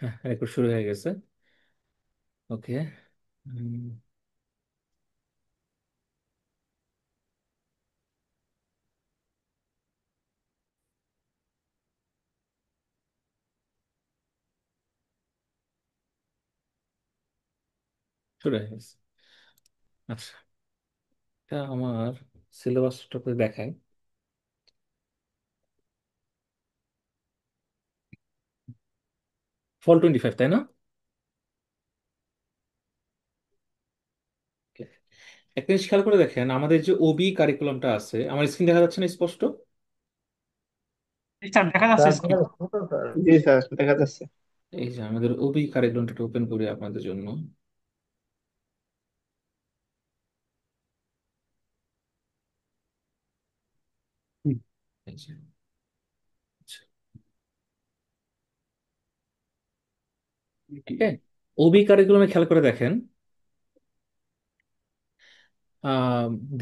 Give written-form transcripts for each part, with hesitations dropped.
হ্যাঁ, রেকর্ড শুরু হয়ে গেছে। ওকে। শুরু হয়ে গেছে। আচ্ছা, এটা আমার সিলেবাসটাতে দেখায়। ফল 25, তাই না? Okay. একটা জিনিস খেয়াল করে দেখেন, আমাদের যে ওবি কারিকুলামটা আছে, আমার স্ক্রিন দেখা যাচ্ছে না স্পষ্ট? জি স্যার, দেখা যাচ্ছে স্যার দেখা স্ক্রিন। যাচ্ছে তো স্যার। জি স্যার, দেখা যাচ্ছে। এই যে আমাদের ওবি কারিকুলামটা ওপেন করি আপনাদের জন্য। হুম। এই যে, আচ্ছা, ঠিক আছে। ওবি কারিকুলামে খেয়াল করে দেখেন,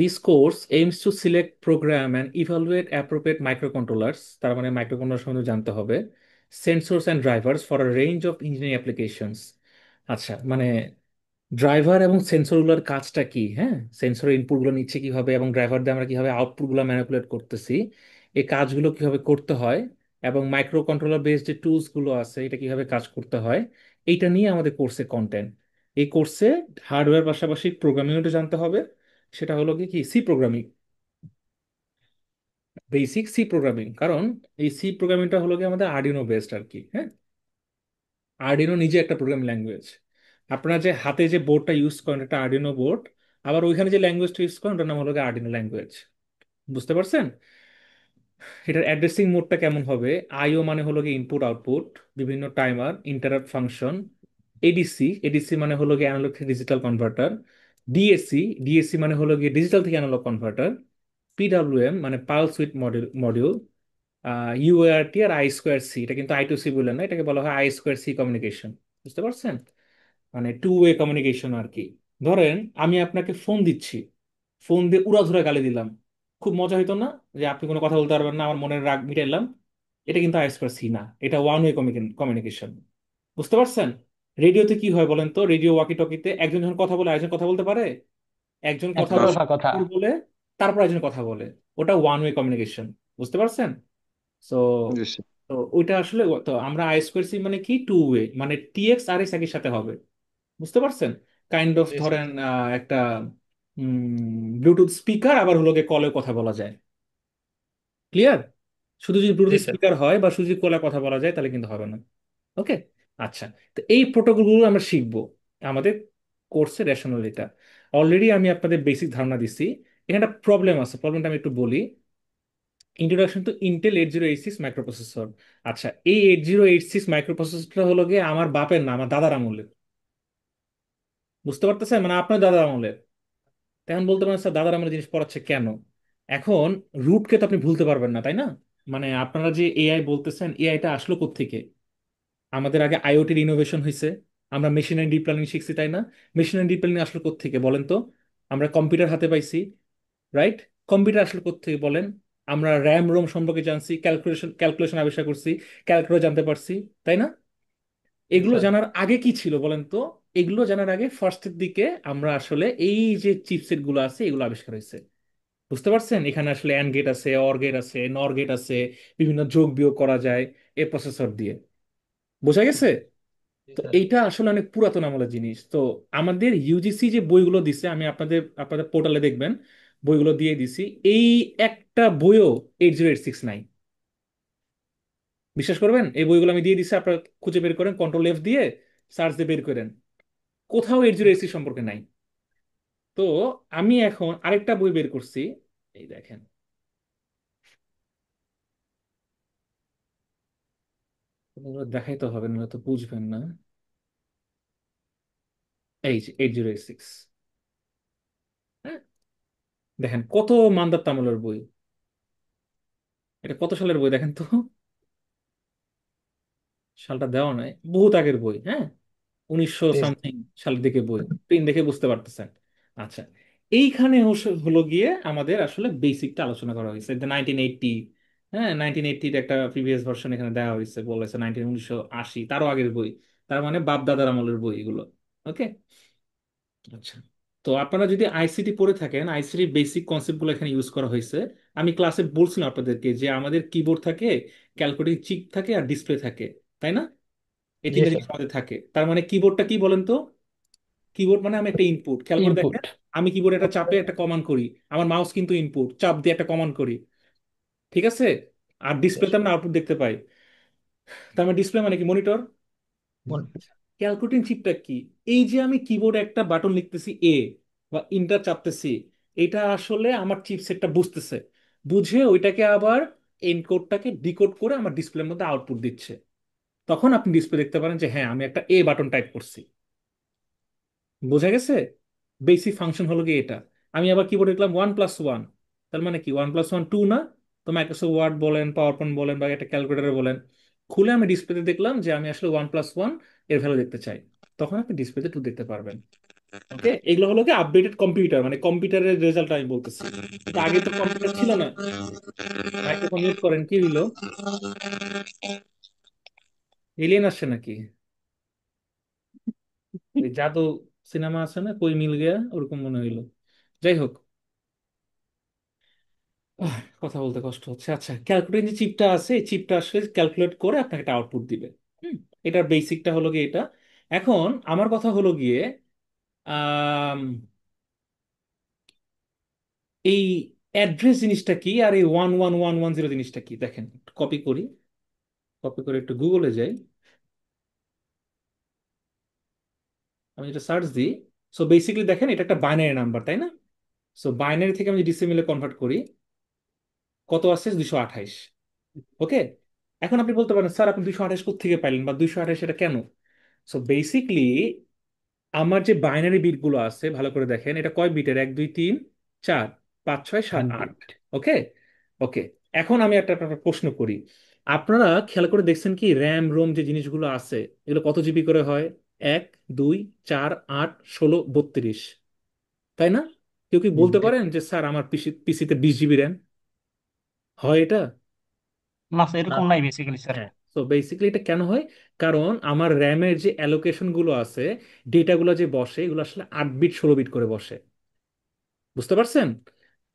this course aims to select program and evaluate appropriate microcontrollers, তার মানে মাইক্রোকন্ট্রোলার সম্বন্ধে জানতে হবে, sensors and drivers for a range of engineering applications. আচ্ছা, মানে ড্রাইভার এবং সেন্সরগুলোর কাজটা কি, হ্যাঁ, সেন্সরের ইনপুটগুলো নিচ্ছে কিভাবে এবং ড্রাইভার দিয়ে আমরা কিভাবে আউটপুটগুলো ম্যানিপুলেট করতেছি, এই কাজগুলো কিভাবে করতে হয়, এবং মাইক্রো কন্ট্রোলার বেসড যে টুলস গুলো আছে এটা কিভাবে কাজ করতে হয়, এইটা নিয়ে আমাদের কোর্সে কন্টেন্ট। এই কোর্সে হার্ডওয়্যার পাশাপাশি প্রোগ্রামিংও জানতে হবে। সেটা হলো কি কি C programming, basic C programming. কারণ এই সি প্রোগ্রামিংটা হলো কি আমাদের আর্ডিনো বেসড আর কি, হ্যাঁ। আর্ডিনো নিজে একটা প্রোগ্রামিং ল্যাঙ্গুয়েজ। আপনারা যে হাতে যে বোর্ডটা ইউজ করেন এটা আর্ডিনো বোর্ড, আবার ওইখানে যে ল্যাঙ্গুয়েজটা ইউজ করেন ওটার নাম হলো আর্ডিনো ল্যাঙ্গুয়েজ। বুঝতে পারছেন? এটার অ্যাড্রেসিং মোডটা কেমন হবে? আইও মানে হলো কি ইনপুট আউটপুট, বিভিন্ন timer, interrupt function. ADC, ADC মানে হলো কি অ্যানালগ থেকে ডিজিটাল কনভার্টার। ডিএসসি, ডিএসসি মানে হলো কি ডিজিটাল থেকে অ্যানালগ কনভার্টার। পিডাব্লিউএম মানে পালস উইথ মডিউল। ইউএআরটি আর আই স্কোয়ার সি, এটা কিন্তু I2C বলে না, এটাকে বলা হয় আই স্কোয়ার সি কমিউনিকেশন। বুঝতে পারছেন? মানে টু ওয়ে কমিউনিকেশন আর কি। ধরেন আমি আপনাকে ফোন দিচ্ছি, ফোন দিয়ে উড়াধুরা গালি দিলাম, খুব মজা হইতো না? যে আপনি কোনো কথা বলতে পারবেন না, আমার মনের রাগ মিটাইলাম। এটা কিন্তু আই স্কোয়ার সি না, এটা ওয়ান ওয়ে কমিউনিকেশন। বুঝতে পারছেন? রেডিওতে কি হয় বলেন তো? রেডিও ওয়াকি টকিতে একজন যখন কথা বলে আরেকজন কথা বলতে পারে? একজন কথা একদম বলে, কথা কথা। বলে তারপর একজন কথা বলে। ওটা ওয়ান ওয়ে কমিউনিকেশন। বুঝতে পারছেন? সো, জি স্যার। তো ওইটা আসলে, তো আমরা আই স্কোয়ার সি মানে কি টু ওয়ে, মানে টিএক্স আর এস একই সাথে হবে। বুঝতে পারছেন? Kind of G sir. ধরেন একটা ব্লুটুথ স্পিকার, আবার হলো গিয়ে কলে কথা বলা যায়। ক্লিয়ার? শুধু যদি জি ব্লুটুথ স্যার। স্পিকার হয় বা শুধু যদি কলে কথা বলা যায় তাহলে কিন্তু হবে না। ওকে। আচ্ছা, তো এই প্রোটোকলগুলো আমরা শিখবো আমাদের কোর্সে, রেশনালিটা। অলরেডি আমি আপনাদের বেসিক ধারণা দিচ্ছি। এখানে একটা প্রবলেম আছে, প্রবলেমটা আমি একটু বলি। Introduction to Intel 8086 microprocessor. আচ্ছা, এই 8086 মাইক্রোপ্রসেসরটা হলো গিয়ে আমার বাপের না, আমার দাদার আমলের। বুঝতে পারতেছেন? মানে আপনার দাদার আমলের। তখন বলতে পারেন স্যার দাদার আমলের জিনিস পড়াচ্ছে কেন? এখন রুটকে তো আপনি ভুলতে পারবেন না, তাই না? মানে আপনারা যে এআই বলতেছেন, এআইটা আসলো কোত্থেকে? আমাদের আগে আইওটির ইনোভেশন হয়েছে, আমরা মেশিন অ্যান্ড ডিপ লার্নিং শিখছি, তাই না? মেশিন অ্যান্ড ডিপ লার্নিং আসলো কোত্থেকে বলেন তো? আমরা কম্পিউটার হাতে পাইছি, রাইট? কম্পিউটার আসলে কোত্থেকে বলেন? আমরা র্যাম রোম সম্পর্কে জানছি, ক্যালকুলেশন ক্যালকুলেশন আবিষ্কার করছি, ক্যালকুলেটর জানতে পারছি, তাই না? জি এগুলো স্যার। জানার আগে কি ছিল বলেন তো? এগুলো জানার আগে ফার্স্টের দিকে আমরা আসলে এই যে চিপসেট গুলো আছে এগুলো আবিষ্কার হয়েছে। বুঝতে পারছেন? এখানে আসলে অ্যান্ড গেট আছে, অর গেট আছে, নর গেট আছে, বিভিন্ন যোগ বিয়োগ করা যায় এ প্রসেসর দিয়ে। বোঝা গেছে? জি তো স্যার। এইটা আসলে অনেক পুরাতন আমলের জিনিস। তো আমাদের ইউজিসি যে বইগুলো দিছে, আমি আপনাদের আপনাদের পোর্টালে দেখবেন, বইগুলো দিয়ে দিছি। এই একটা বইও 8086 নাই। বিশ্বাস করবেন? এই বইগুলো আমি দিয়ে দিছি, আপনারা খুঁজে বের করেন, কন্ট্রোল F দিয়ে সার্চ দিয়ে বের করেন, কোথাও 8086 সম্পর্কে নাই। তো আমি এখন আরেকটা বই বের করছি, এই দেখেন। এগুলো দেখাইতে হবে না তো বুঝবেন না। এই যে 8086, হ্যাঁ, দেখেন কত মান্দার তামলের বই। এটা কত সালের বই দেখেন তো? সালটা দেওয়া নাই, বহুত আগের বই, হ্যাঁ। 1900 জি স্যার। সামথিং সালের দিকে বই, প্রিন্ট দেখে বুঝতে পারতেছেন। আচ্ছা, এইখানে হলো গিয়ে আমাদের আসলে বেসিকটা আলোচনা করা হয়েছে, 1980 হ্যাঁ, 1980 একটা প্রিভিয়াস ভার্সন এখানে দেওয়া হয়েছে, বলেছে 1980, তারও আগের বই। তার মানে বাপ দাদার আমলের বই এগুলো। ওকে। আচ্ছা, তো আপনারা যদি আইসিটি পড়ে থাকেন, আইসিটি বেসিক কনসেপ্টগুলো এখানে ইউজ করা হয়েছে। আমি ক্লাসে বলছিলাম আপনাদেরকে যে আমাদের কিবোর্ড থাকে, ক্যালকুলেটিং চিপ থাকে, আর ডিসপ্লে থাকে, তাই না? এই জি তিনটা স্যার। জিনিস আমাদের থাকে। তার মানে কিবোর্ডটা কি বলেন তো? কিবোর্ড মানে আমি একটা ইনপুট, খেয়াল করে ইনপুট। দেখেন। আমি কিবোর্ডে একটা চাপে একটা কমান্ড করি, আমার মাউস কিন্তু ইনপুট, চাপ দিয়ে একটা কমান্ড করি, ঠিক আছে? আর ডিসপ্লেতে আমরা আউটপুট দেখতে পাই। তার মানে ডিসপ্লে মানে কি? মনিটর। ক্যালকুলেটিং চিপটা কি? এই যে আমি কিবোর্ডে একটা বাটন লিখতেছি এ, বা ইন্টার চাপতেছি, এটা আসলে আমার চিপসেটটা বুঝতেছে, বুঝে ওইটাকে আবার এনকোডটাকে ডিকোড করে আমার ডিসপ্লের মধ্যে আউটপুট দিচ্ছে। তখন আপনি ডিসপ্লে দেখতে পারেন যে হ্যাঁ, আমি একটা এ বাটন টাইপ করছি। বোঝা গেছে? বেসিক ফাংশন হলো কি এটা। আমি আবার কিবোর্ডে লিখলাম 1+1, তার মানে কি? 1+1 2 না? তো মাইক্রোসফট ওয়ার্ড বলেন, পাওয়ার পয়েন্ট বলেন, বা একটা ক্যালকুলেটরে বলেন, খুলে আমি ডিসপ্লেতে দেখলাম যে আমি আসলে 1+1 এর ভ্যালু দেখতে চাই, তখন আপনি ডিসপ্লেতে 2 দেখতে পারবেন। ওকে, এগুলো হলো কি আপডেটেড কম্পিউটার, মানে কম্পিউটারের রেজাল্ট আমি বলতেছি। কিন্তু আগে তো কম্পিউটার ছিল না। মাইক্রোফোন মিউট করেন, কি হইলো? এলিয়েন আসছে নাকি? এই জাদু সিনেমা আছে না, কই মিল গয়া, ওরকম মনে হইলো। যাই হোক, কথা বলতে কষ্ট হচ্ছে। আচ্ছা, ক্যালকুলেটর যে চিপটা আছে, এই চিপটা আসলে ক্যালকুলেট করে আপনাকে একটা আউটপুট দিবে। হুম, এটার বেসিকটা হলো গিয়ে এটা। এখন আমার কথা হলো গিয়ে, আম, এই অ্যাড্রেস জিনিসটা কি, আর এই 11110 জিনিসটা কি? দেখেন, কপি করি, কপি করে একটু গুগলে যাই, আমি যেটা সার্চ দিই। সো বেসিক্যালি দেখেন, এটা একটা বাইনারি নাম্বার, তাই না? সো বাইনারি থেকে আমি ডিসিমিলে কনভার্ট করি, কত আছে? 228। ওকে। এখন আপনি বলতে পারেন, স্যার আপনি 228 থেকে পাইলেন, বা 228 এটা কেন? সো বেসিকলি আমার যে বাইনারি বিট গুলো আছে, ভালো করে দেখেন, এটা কয় বিটের? 1 2 3 4 5 6 7 8। 8 বিট। ওকে। ওকে। এখন আমি একটা প্রশ্ন করি। আপনারা খেয়াল করে দেখছেন কি, র্যাম রোম যে জিনিসগুলো আছে, এগুলো কত জিবি করে হয়? 1 2 4 8 16 32, তাই না? কেউ কি বলতে পারেন যে স্যার আমার পিসিতে 20 জিবি র্যাম? হয় এটা? না স্যার, না এরকম নাই বেসিক্যালি স্যার। হ্যাঁ। তো বেসিক্যালি এটা কেন হয়? কারণ আমার র্যামের যে অ্যালোকেশন গুলো আছে, ডেটাগুলো যে বসে, এগুলো আসলে 8 বিট 16 বিট করে বসে। বুঝতে পারছেন?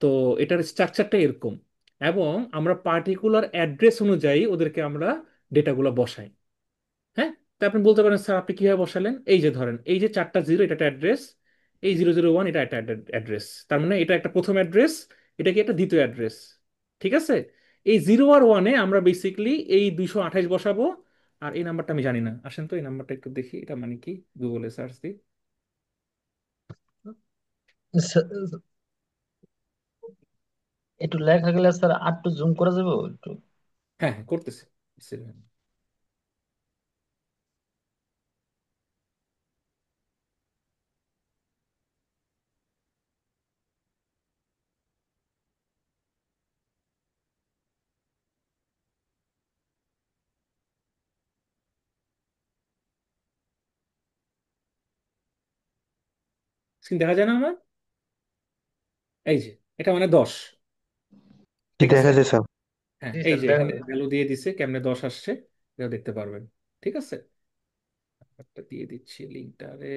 তো এটার স্ট্রাকচারটা এরকম। এবং আমরা পার্টিকুলার অ্যাড্রেস অনুযায়ী ওদেরকে আমরা ডেটাগুলো বসাই। হ্যাঁ। তা আপনি বলতে পারেন, স্যার আপনি কিভাবে বসালেন? এই যে ধরেন, এই যে 4টা 0, এটা একটা অ্যাড্রেস, এই 001 এটা একটা অ্যাড্রেস, তার মানে এটা একটা প্রথম অ্যাড্রেস, এটা কি একটা দ্বিতীয় অ্যাড্রেস, ঠিক আছে? এই 0 আর 1-এ আমরা বেসিক্যালি এই 228 বসাবো। আর এই নাম্বারটা আমি জানি না, আসেন তো এই নাম্বারটা একটু দেখি, এটা মানে কি, গুগলে সার্চ দিই। স্যার, একটু লেখা গেলে স্যার আর একটু জুম করা যাবে একটু? হ্যাঁ হ্যাঁ, করতেছি। স্ক্রিন দেখা যায় না আমার? এই যে, এটা মানে 10, ঠিক আছে? দেখা যায় স্যার। হ্যাঁ, জি এই স্যার, যে দেখা এখানে যায়। ভ্যালু দিয়ে দিছে, কেমনে 10 আসছে এটা দেখতে পারবেন। ঠিক আছে, একটা দিয়ে দিচ্ছি লিঙ্কটারে।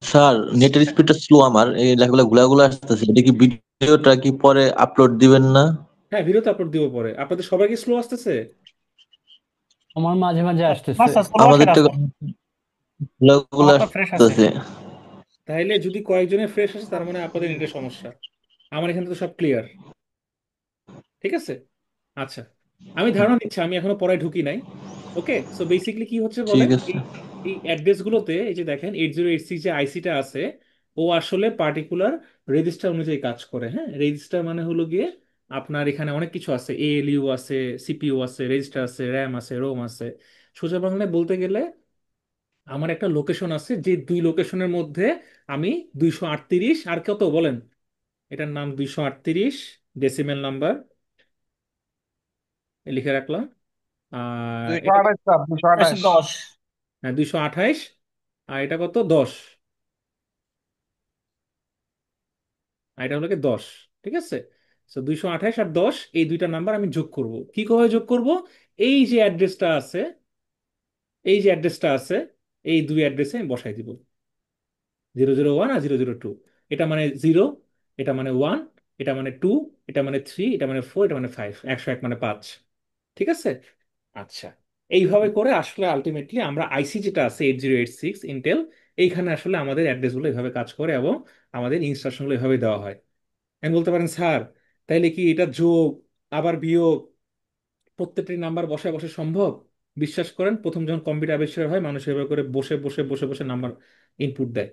স্যার, নেটের স্পিডটা স্লো, আমার এই লেখাগুলো গুলা আসতেছে। এটা কি ভিডিওটা কি পরে আপলোড দিবেন না? হ্যাঁ, ভিডিও তো আপলোড দিব পরে। আপনাদের সবাই কি স্লো আসতেছে? আমার মাঝে মাঝে না আসতেছে। স্যার, স্লো আসে আমাদের না তো স্যার। গুলা আমার তো ফ্রেশ আছে। আসতেছে। তাহলে যদি কয়েকজনের ফ্রেশ আসে, তার মানে আপনাদের নেটের সমস্যা। আমার এখানে তো সব ক্লিয়ার, ঠিক আছে? আচ্ছা, আমি ধারণা দিচ্ছি, আমি এখনো পড়ায় ঢুকি নাই। ওকে। সো বেসিকলি কি হচ্ছে ঠিক বলেন, আছে। এই এই অ্যাড্রেস গুলোতে, এই যে দেখেন 8086 যে আইসিটা আছে, ও আসলে পার্টিকুলার রেজিস্টার অনুযায়ী কাজ করে। হ্যাঁ, রেজিস্টার মানে হলো গিয়ে আপনার এখানে অনেক কিছু আছে, এএলইউ আছে, সিপিইউ আছে, রেজিস্টার আছে, র্যাম আছে, রোম আছে। সোজা বাংলায় বলতে গেলে, আমার একটা লোকেশন আছে, যে 2 লোকেশনের মধ্যে আমি 238 আর কত বলেন, এটার নাম 238 ডেসিমেল নাম্বার, লিখে রাখলাম। আর দুইশো এটা আঠাশ স্যার, 228। 110। হ্যাঁ 228। আর এটা কত, 10। আর এটা হলো কি 10। ঠিক আছে। তো 228 আর 10, এই দুইটা নাম্বার আমি যোগ করব। কি করে যোগ করব? এই যে অ্যাড্রেসটা আছে, এই যে অ্যাড্রেসটা আছে, এই দুই অ্যাড্রেসে আমি বসাই দিব। 001 আর 002। এটা মানে 0, এটা মানে 1, এটা মানে 2, এটা মানে 3, এটা মানে 4, এটা মানে 5, 101 মানে 5। ঠিক আছে। আচ্ছা, এইভাবে করে আসলে আলটিমেটলি আমরা আইসি যেটা আছে 8086 ইন্টেল, এইখানে আসলে আমাদের অ্যাড্রেসগুলো এভাবে কাজ করে এবং আমাদের ইনস্ট্রাকশনগুলো এভাবে দেওয়া হয়। আমি বলতে পারেন স্যার, তাইলে কি এটা যোগ আবার বিয়োগ প্রত্যেকটি নাম্বার বসে বসে সম্ভব? বিশ্বাস করেন, প্রথম যখন কম্পিউটার আবিষ্কার হয় মানুষ এভাবে করে বসে বসে বসে বসে নাম্বার ইনপুট দেয়,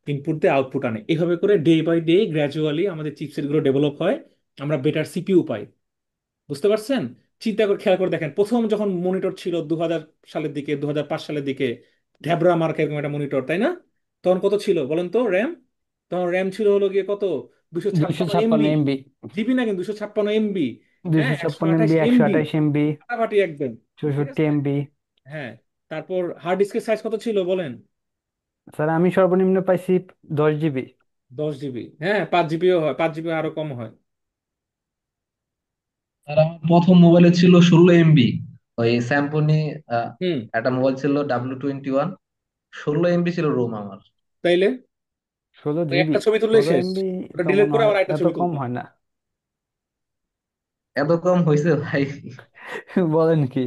ইনপুট দিয়ে আউটপুট আনে। এভাবে করে ডে বাই ডে গ্র্যাজুয়ালি আমাদের চিপসেট গুলো ডেভেলপ হয়, আমরা বেটার সিপিইউ পাই। বুঝতে পারছেন? চিন্তা করে খেয়াল করে দেখেন, প্রথম যখন মনিটর ছিল 2000 সালের দিকে, 2005 সালের দিকে, ঢ্যাবরা মার্ক এরকম একটা মনিটর, তাই না? তখন কত ছিল বলেন তো র্যাম? তখন র্যাম ছিল হলো গিয়ে কত, দুশো দুইশো ছাপ্পান্ন ছাপ্পান্ন এমবি এমবি জিবি না, কিন্তু 256 এমবি। হ্যাঁ, দুইশো একশো ছাপ্পান্ন আঠাশ এমবি একশো এমবি আঠাইশ এমবি ফাটাফাটি একদম। ঠিক 64 এমবি। আছে। হ্যাঁ। তারপর হার্ড ডিস্কের সাইজ কত ছিল বলেন? স্যার আমি সর্বনিম্ন পাইছি 10 জিবি। 10 জিবি। হ্যাঁ, 5 জিবিও হয়, 5 জিবি আরো কম হয়। আর আমার প্রথম মোবাইলে ছিল 16 এমবি। ওই স্যামসুনি হুম। একটা মোবাইল ছিল W21, 16 এমবি ছিল রোম আমার। তাইলে ষোলো ওই জিবি একটা ছবি তুললেই ষোলো শেষ, এমবি ওটা তো ডিলিট মনে করে হয় আবার একটা এত ছবি কম তুলতে হয় হবে। না। এত কম হয়েছে ভাই? বলেন কি?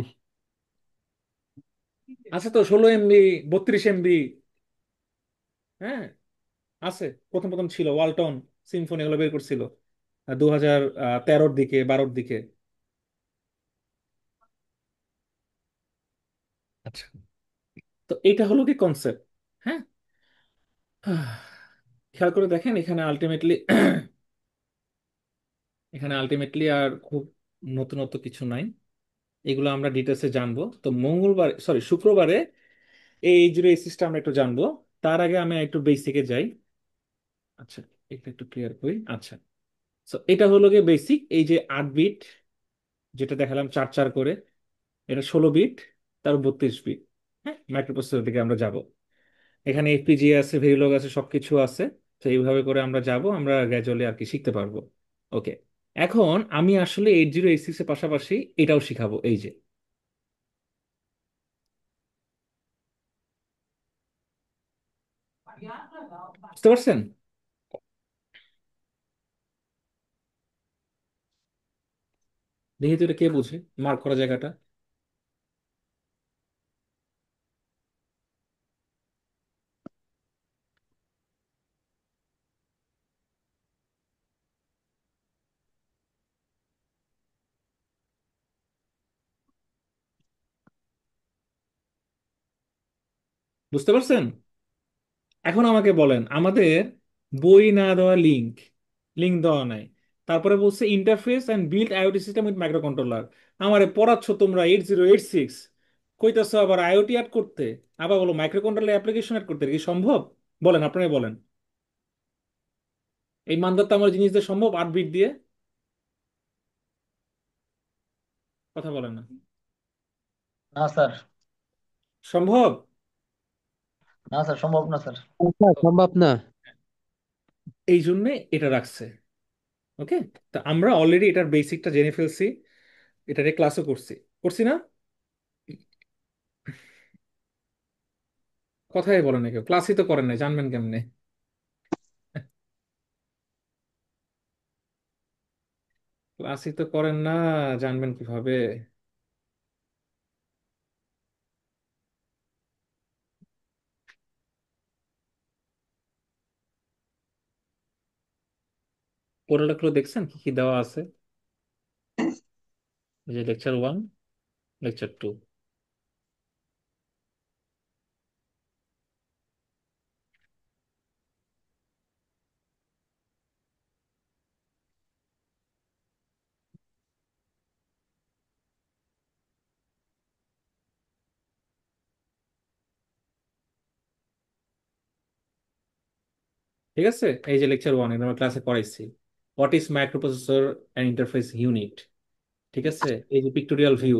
আছে তো 16 এমবি, 32 এমবি। হ্যাঁ, আছে। প্রথম প্রথম ছিল ওয়ালটন, সিম্ফনি এগুলো বের করছিল 2013-র দিকে, 12-র দিকে। আচ্ছা, তো এইটা হলো কি কনসেপ্ট। হ্যাঁ। খেয়াল করে দেখেন, এখানে আলটিমেটলি এখানে আলটিমেটলি আর খুব নতুনত্ব কিছু নাই, এগুলো আমরা ডিটেলসে জানবো। তো মঙ্গলবার, সরি শুক্রবারে এই জিরো এসিসটা আমরা একটু জানবো। তার আগে আমি একটু বেসিকে যাই। আচ্ছা, এটা একটু ক্লিয়ার করি। আচ্ছা, তো এটা হলো গিয়ে বেসিক, এই যে 8 বিট যেটা দেখালাম 4 4 করে, এটা 16 বিট, তার 32 বিট। হ্যাঁ, মাইক্রোপ্রসেসর দিকে আমরা যাব। এখানে এফপিজিএ আছে, ভেরিলগ আছে, সবকিছু আছে। তো এইভাবে করে আমরা যাব, আমরা গ্র্যাজুয়ালি আর কি শিখতে পারবো। ওকে। এখন আমি আসলে 8086 এর পাশাপাশি এটাও শিখাবো, এই যে, বুঝতে পারছেন? দেখি তো এটা কে বুঝে মার্ক করা জায়গাটা। বুঝতে পারছেন? এখন আমাকে বলেন, আমাদের বই না দেওয়া লিঙ্ক, লিঙ্ক দেওয়া নাই, তারপরে বলছে interface and build IoT system with micro controller. আমারে পড়াচ্ছ তোমরা 8086, কইতাছো আবার আইওটি অ্যাড করতে, আবার বলো মাইক্রো কন্ট্রোলার অ্যাপ্লিকেশন অ্যাড করতে, এটা কি সম্ভব? বলেন, আপনারাই বলেন। এই মানদত্তা আমার জিনিস দিয়ে সম্ভব 8 বিট দিয়ে? কথা বলেন না। না স্যার, সম্ভব? না স্যার, সম্ভব না স্যার। আচ্ছা, সম্ভব না। এই জন্যে এটা রাখছে। ওকে। তা আমরা অলরেডি এটার বেসিকটা জেনে ফেলছি, এটারে ক্লাসও করছি, করছি না? কথাই বলেন না কেউ, ক্লাসই তো করেন না, জানবেন কেমনে? ক্লাসই তো করেন না, জানবেন কিভাবে? পোর্টালগুলো দেখছেন কি কি দেওয়া আছে? এই যে লেকচার 1, লেকচার 2। ঠিক আছে, এই যে লেকচার 1, এটা আমরা ক্লাসে করাইছি। What is microprocessor and interface unit. ঠিক আছে, এই যে পিক্টোরিয়াল ভিউ,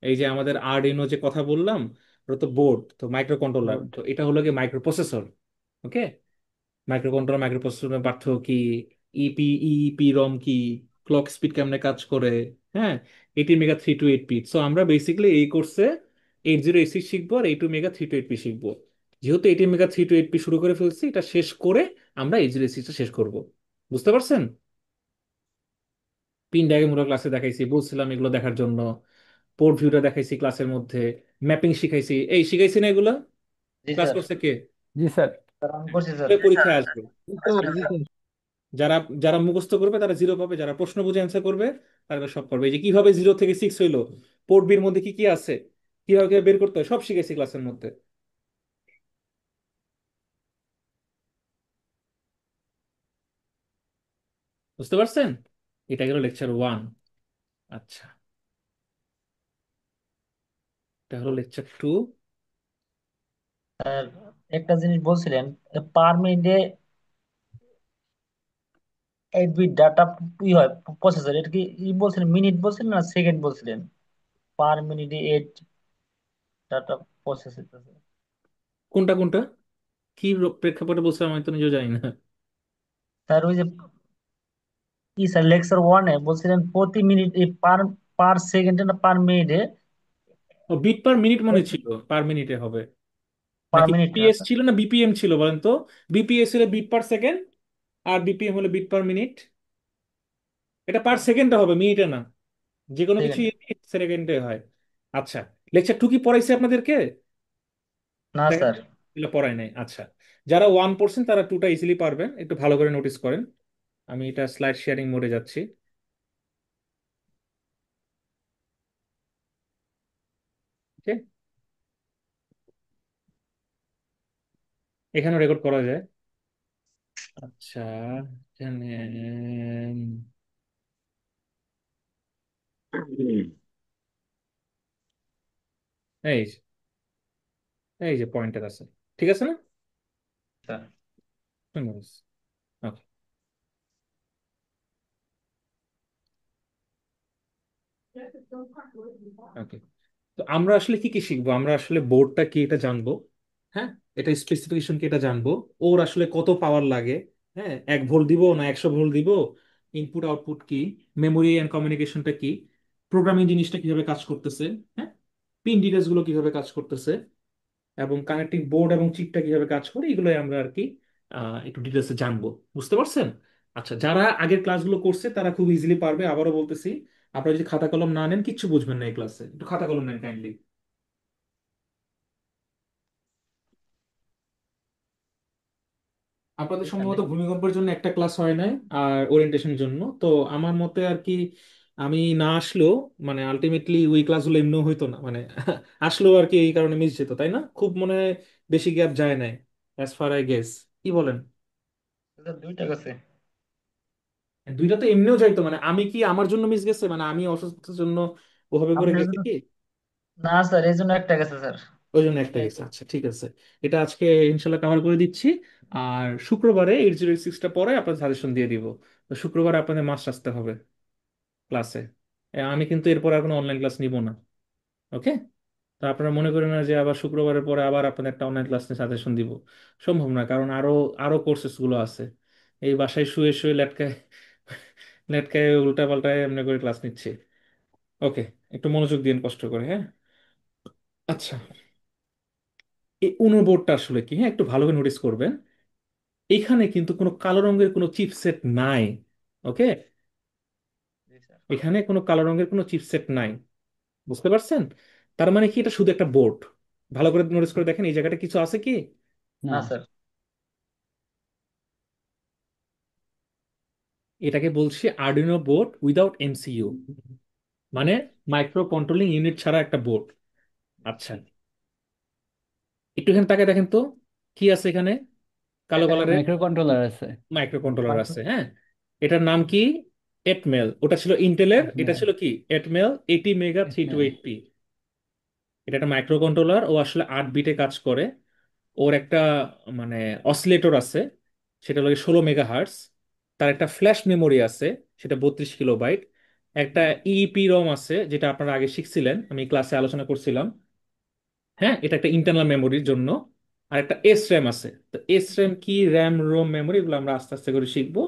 এই যে আমাদের আরডিনো যে কথা বললাম, ওটা তো বোর্ড, তো মাইক্রো কন্ট্রোলার, বোর্ড। তো এটা হলো কি মাইক্রো প্রসেসর। ওকে, মাইক্রো কন্ট্রোলার মাইক্রো প্রসেসরের পার্থক্য কি, ইপি রম কি, ক্লক স্পিড কেমনে কাজ করে, হ্যাঁ, 18 মেগা 328 পিট। সো আমরা বেসিক্যালি এই কোর্সে 8086 শিখবো আর 82 মেগা 328 পি শিখবো। যেহেতু 18 মেগা 328 পি শুরু করে ফেলছি, এটা শেষ করে আমরা 8086টা শেষ করব। বুঝতে পারছেন? পিন ডায়াগ্রাম ক্লাসে দেখাইছি, বলছিলাম এগুলো দেখার জন্য। পোর্ট ভিউটা দেখাইছি ক্লাসের মধ্যে, ম্যাপিং শিখাইছি, এই শিখাইছি না এগুলা? জি ক্লাস স্যার। করছে কে? জি স্যার। স্যার আমি করছি স্যার। পরীক্ষায় আসবে। জি স্যার, জি স্যার। যারা যারা মুখস্থ করবে তারা 0 পাবে, যারা প্রশ্ন বুঝে অ্যান্সার করবে তারা সব পারবে। এই যে কিভাবে 0 থেকে 6 হইলো, পোর্ট বির মধ্যে কি কি আছে, কিভাবে কিভাবে বের করতে হয়, সব শিখেছি ক্লাসের মধ্যে। বুঝতে পারছেন? এটা গেল লেকচার 1। আচ্ছা, এটা হলো লেকচার 2। স্যার একটা জিনিস বলছিলেন, পার মিনিটে 8 বিট ডাটা ই হয়, প্রসেসর, এটা কি বলছিলেন, মিনিট বলছিলেন না সেকেন্ড বলছিলেন? পার মিনিটে 8 ডাটা প্রসেস হইতেছে। কোনটা কোনটা, কি প্রেক্ষাপটে বলছিলাম আমি তো নিজেও জানি না। স্যার ওই যে কি স্যার, লেকচার 1-এ বলছিলেন প্রতি মিনিট পার পার সেকেন্ডে না পার মিনিটে ও, বিট পার মিনিট মনে ছিল, পার মিনিটে হবে পার নাকি মিনিট না বিপিএস স্যার? ছিল না বিপিএম ছিল বলেন তো? বিপিএস হলো বিট পার সেকেন্ড, আর বিপিএম হলো বিট পার মিনিট। এটা পার সেকেন্ডে হবে, মিনিটে না। যে কোনো কিছু সেকেন্ড। সেকেন্ডে হয়। আচ্ছা, লেকচার 2 কি পড়াইছে আপনাদেরকে? না দেখেন স্যার। এগুলো পড়ায় নাই। আচ্ছা, যারা 1 পড়ছেন তারা 2টা ইজিলি পারবেন, একটু ভালো করে নোটিস করেন। আমি এটা স্লাইড শেয়ারিং মোডে যাচ্ছি। ওকে, এখানে রেকর্ড করা যায়। আচ্ছা, এখানে এই যে, এই যে পয়েন্টার আছে, ঠিক আছে না? স্যার ওকে, ওকে। তো আমরা আসলে কি কি শিখবো, আমরা আসলে বোর্ডটা কি এটা জানবো, হ্যাঁ, এটা স্পেসিফিকেশন কি এটা জানবো, ওর আসলে কত পাওয়ার লাগে, হ্যাঁ, 1 ভোল্ট দিব না 100 ভোল্ট দিব, ইনপুট আউটপুট কি, মেমোরি অ্যান্ড কমিউনিকেশনটা কি, প্রোগ্রামিং জিনিসটা কিভাবে কাজ করতেছে, হ্যাঁ, পিন ডিটেলস গুলো কিভাবে কাজ করতেছে, এবং কানেক্টিং বোর্ড এবং চিপটা কিভাবে কাজ করে, এগুলো আমরা আর কি একটু ডিটেলসে জানবো। বুঝতে পারছেন? আচ্ছা, যারা আগের ক্লাসগুলো করছে তারা খুব ইজিলি পারবে। আবারও বলতেছি, আপনারা যদি খাতা কলম না নেন কিচ্ছু বুঝবেন না এই ক্লাসে, একটু খাতা কলম নেন কাইন্ডলি। আপনাদের এখানে সম্ভবত ভূমিকম্পের জন্য একটা ক্লাস হয় নাই, আর ওরিয়েন্টেশনের জন্য তো আমার মতে আর কি, আমি না আসলেও মানে আলটিমেটলি ওই ক্লাসগুলো এমনিও হইতো না, মানে আসলেও আর কি এই কারণে মিস যেত, তাই না? খুব মনে হয় বেশি গ্যাপ যায় নাই, অ্যাজ ফার আই গেস। কি বলেন? স্যার দুইটা গেছে। দুইটা তো এমনিও যাইতো, মানে আমি কি আমার জন্য মিস গেছে, মানে আমি অসুস্থতার জন্য ওভাবে করে আপনার গেছে জন্য কি? না স্যার, এই জন্য একটা গেছে স্যার। ওই জন্য একটা গেছে। আচ্ছা ঠিক আছে, এটা আজকে ইনশাল্লাহ কভার করে দিচ্ছি। আর শুক্রবারে 8086টা পরে আপনার সাজেশন দিয়ে দিব। তো শুক্রবারে আপনাদের মাস্ট আসতে হবে ক্লাসে। আমি কিন্তু এরপর আর কোনো অনলাইন ক্লাস নিব না। ওকে, তো আপনারা মনে করেন না যে আবার শুক্রবারের পরে আবার আপনাদের একটা অনলাইন ক্লাস নিয়ে সাজেশন দিব। সম্ভব না, কারণ আরো আরো কোর্সেস গুলো আছে। এই বাসায় শুয়ে শুয়ে লেটকায় লেটকায় উল্টা পাল্টায় এমনি করে ক্লাস নিচ্ছে। ওকে, একটু মনোযোগ দিন কষ্ট করে, হ্যাঁ। আচ্ছা, এই উনো বোর্ডটা আসলে কি, হ্যাঁ, একটু ভালো করে নোটিস করবেন। এখানে কিন্তু কোনো কালো রঙের কোনো চিপসেট নাই। ওকে, জি স্যার। এখানে কোনো কালো রঙের কোনো চিপসেট নাই। বুঝতে পারছেন? তার মানে কি, এটা শুধু একটা বোর্ড। ভালো করে নোটিস করে দেখেন এই জায়গাটা কিছু আছে কি? না না। স্যার। এটাকে বলছি আর্ডিনো বোর্ড উইদাউট এমসিইউ, মানে মাইক্রো কন্ট্রোলিং ইউনিট ছাড়া একটা বোর্ড। আচ্ছা, একটু এখানে তাকায় দেখেন তো, কি আছে এখানে কালো এখানে কালারে? মাইক্রো কন্ট্রোলার আছে। Micro controller micro. আছে, হ্যাঁ। এটার নাম কি? এটমেল। ওটা ছিল ইন্টেলের, এটা এটমেল। ছিল কি? Atmel 80 mega 328 P. এটা একটা মাইক্রো কন্ট্রোলার, ও আসলে 8 বিটে কাজ করে। ওর একটা মানে অসিলেটর আছে, সেটা লাগে 16 মেগা হার্টস। তার একটা ফ্ল্যাশ মেমোরি আছে, সেটা 32 কিলোবাইট। একটা ইপি রম আছে, যেটা আপনারা আগে শিখছিলেন, আমি ক্লাসে আলোচনা করছিলাম। হ্যাঁ, এটা একটা ইন্টারনাল মেমোরির জন্য। আর একটা এস র্যাম আছে। তো এস র্যাম কি, র্যাম রোম মেমোরি, এগুলো আমরা আস্তে আস্তে করে শিখবো।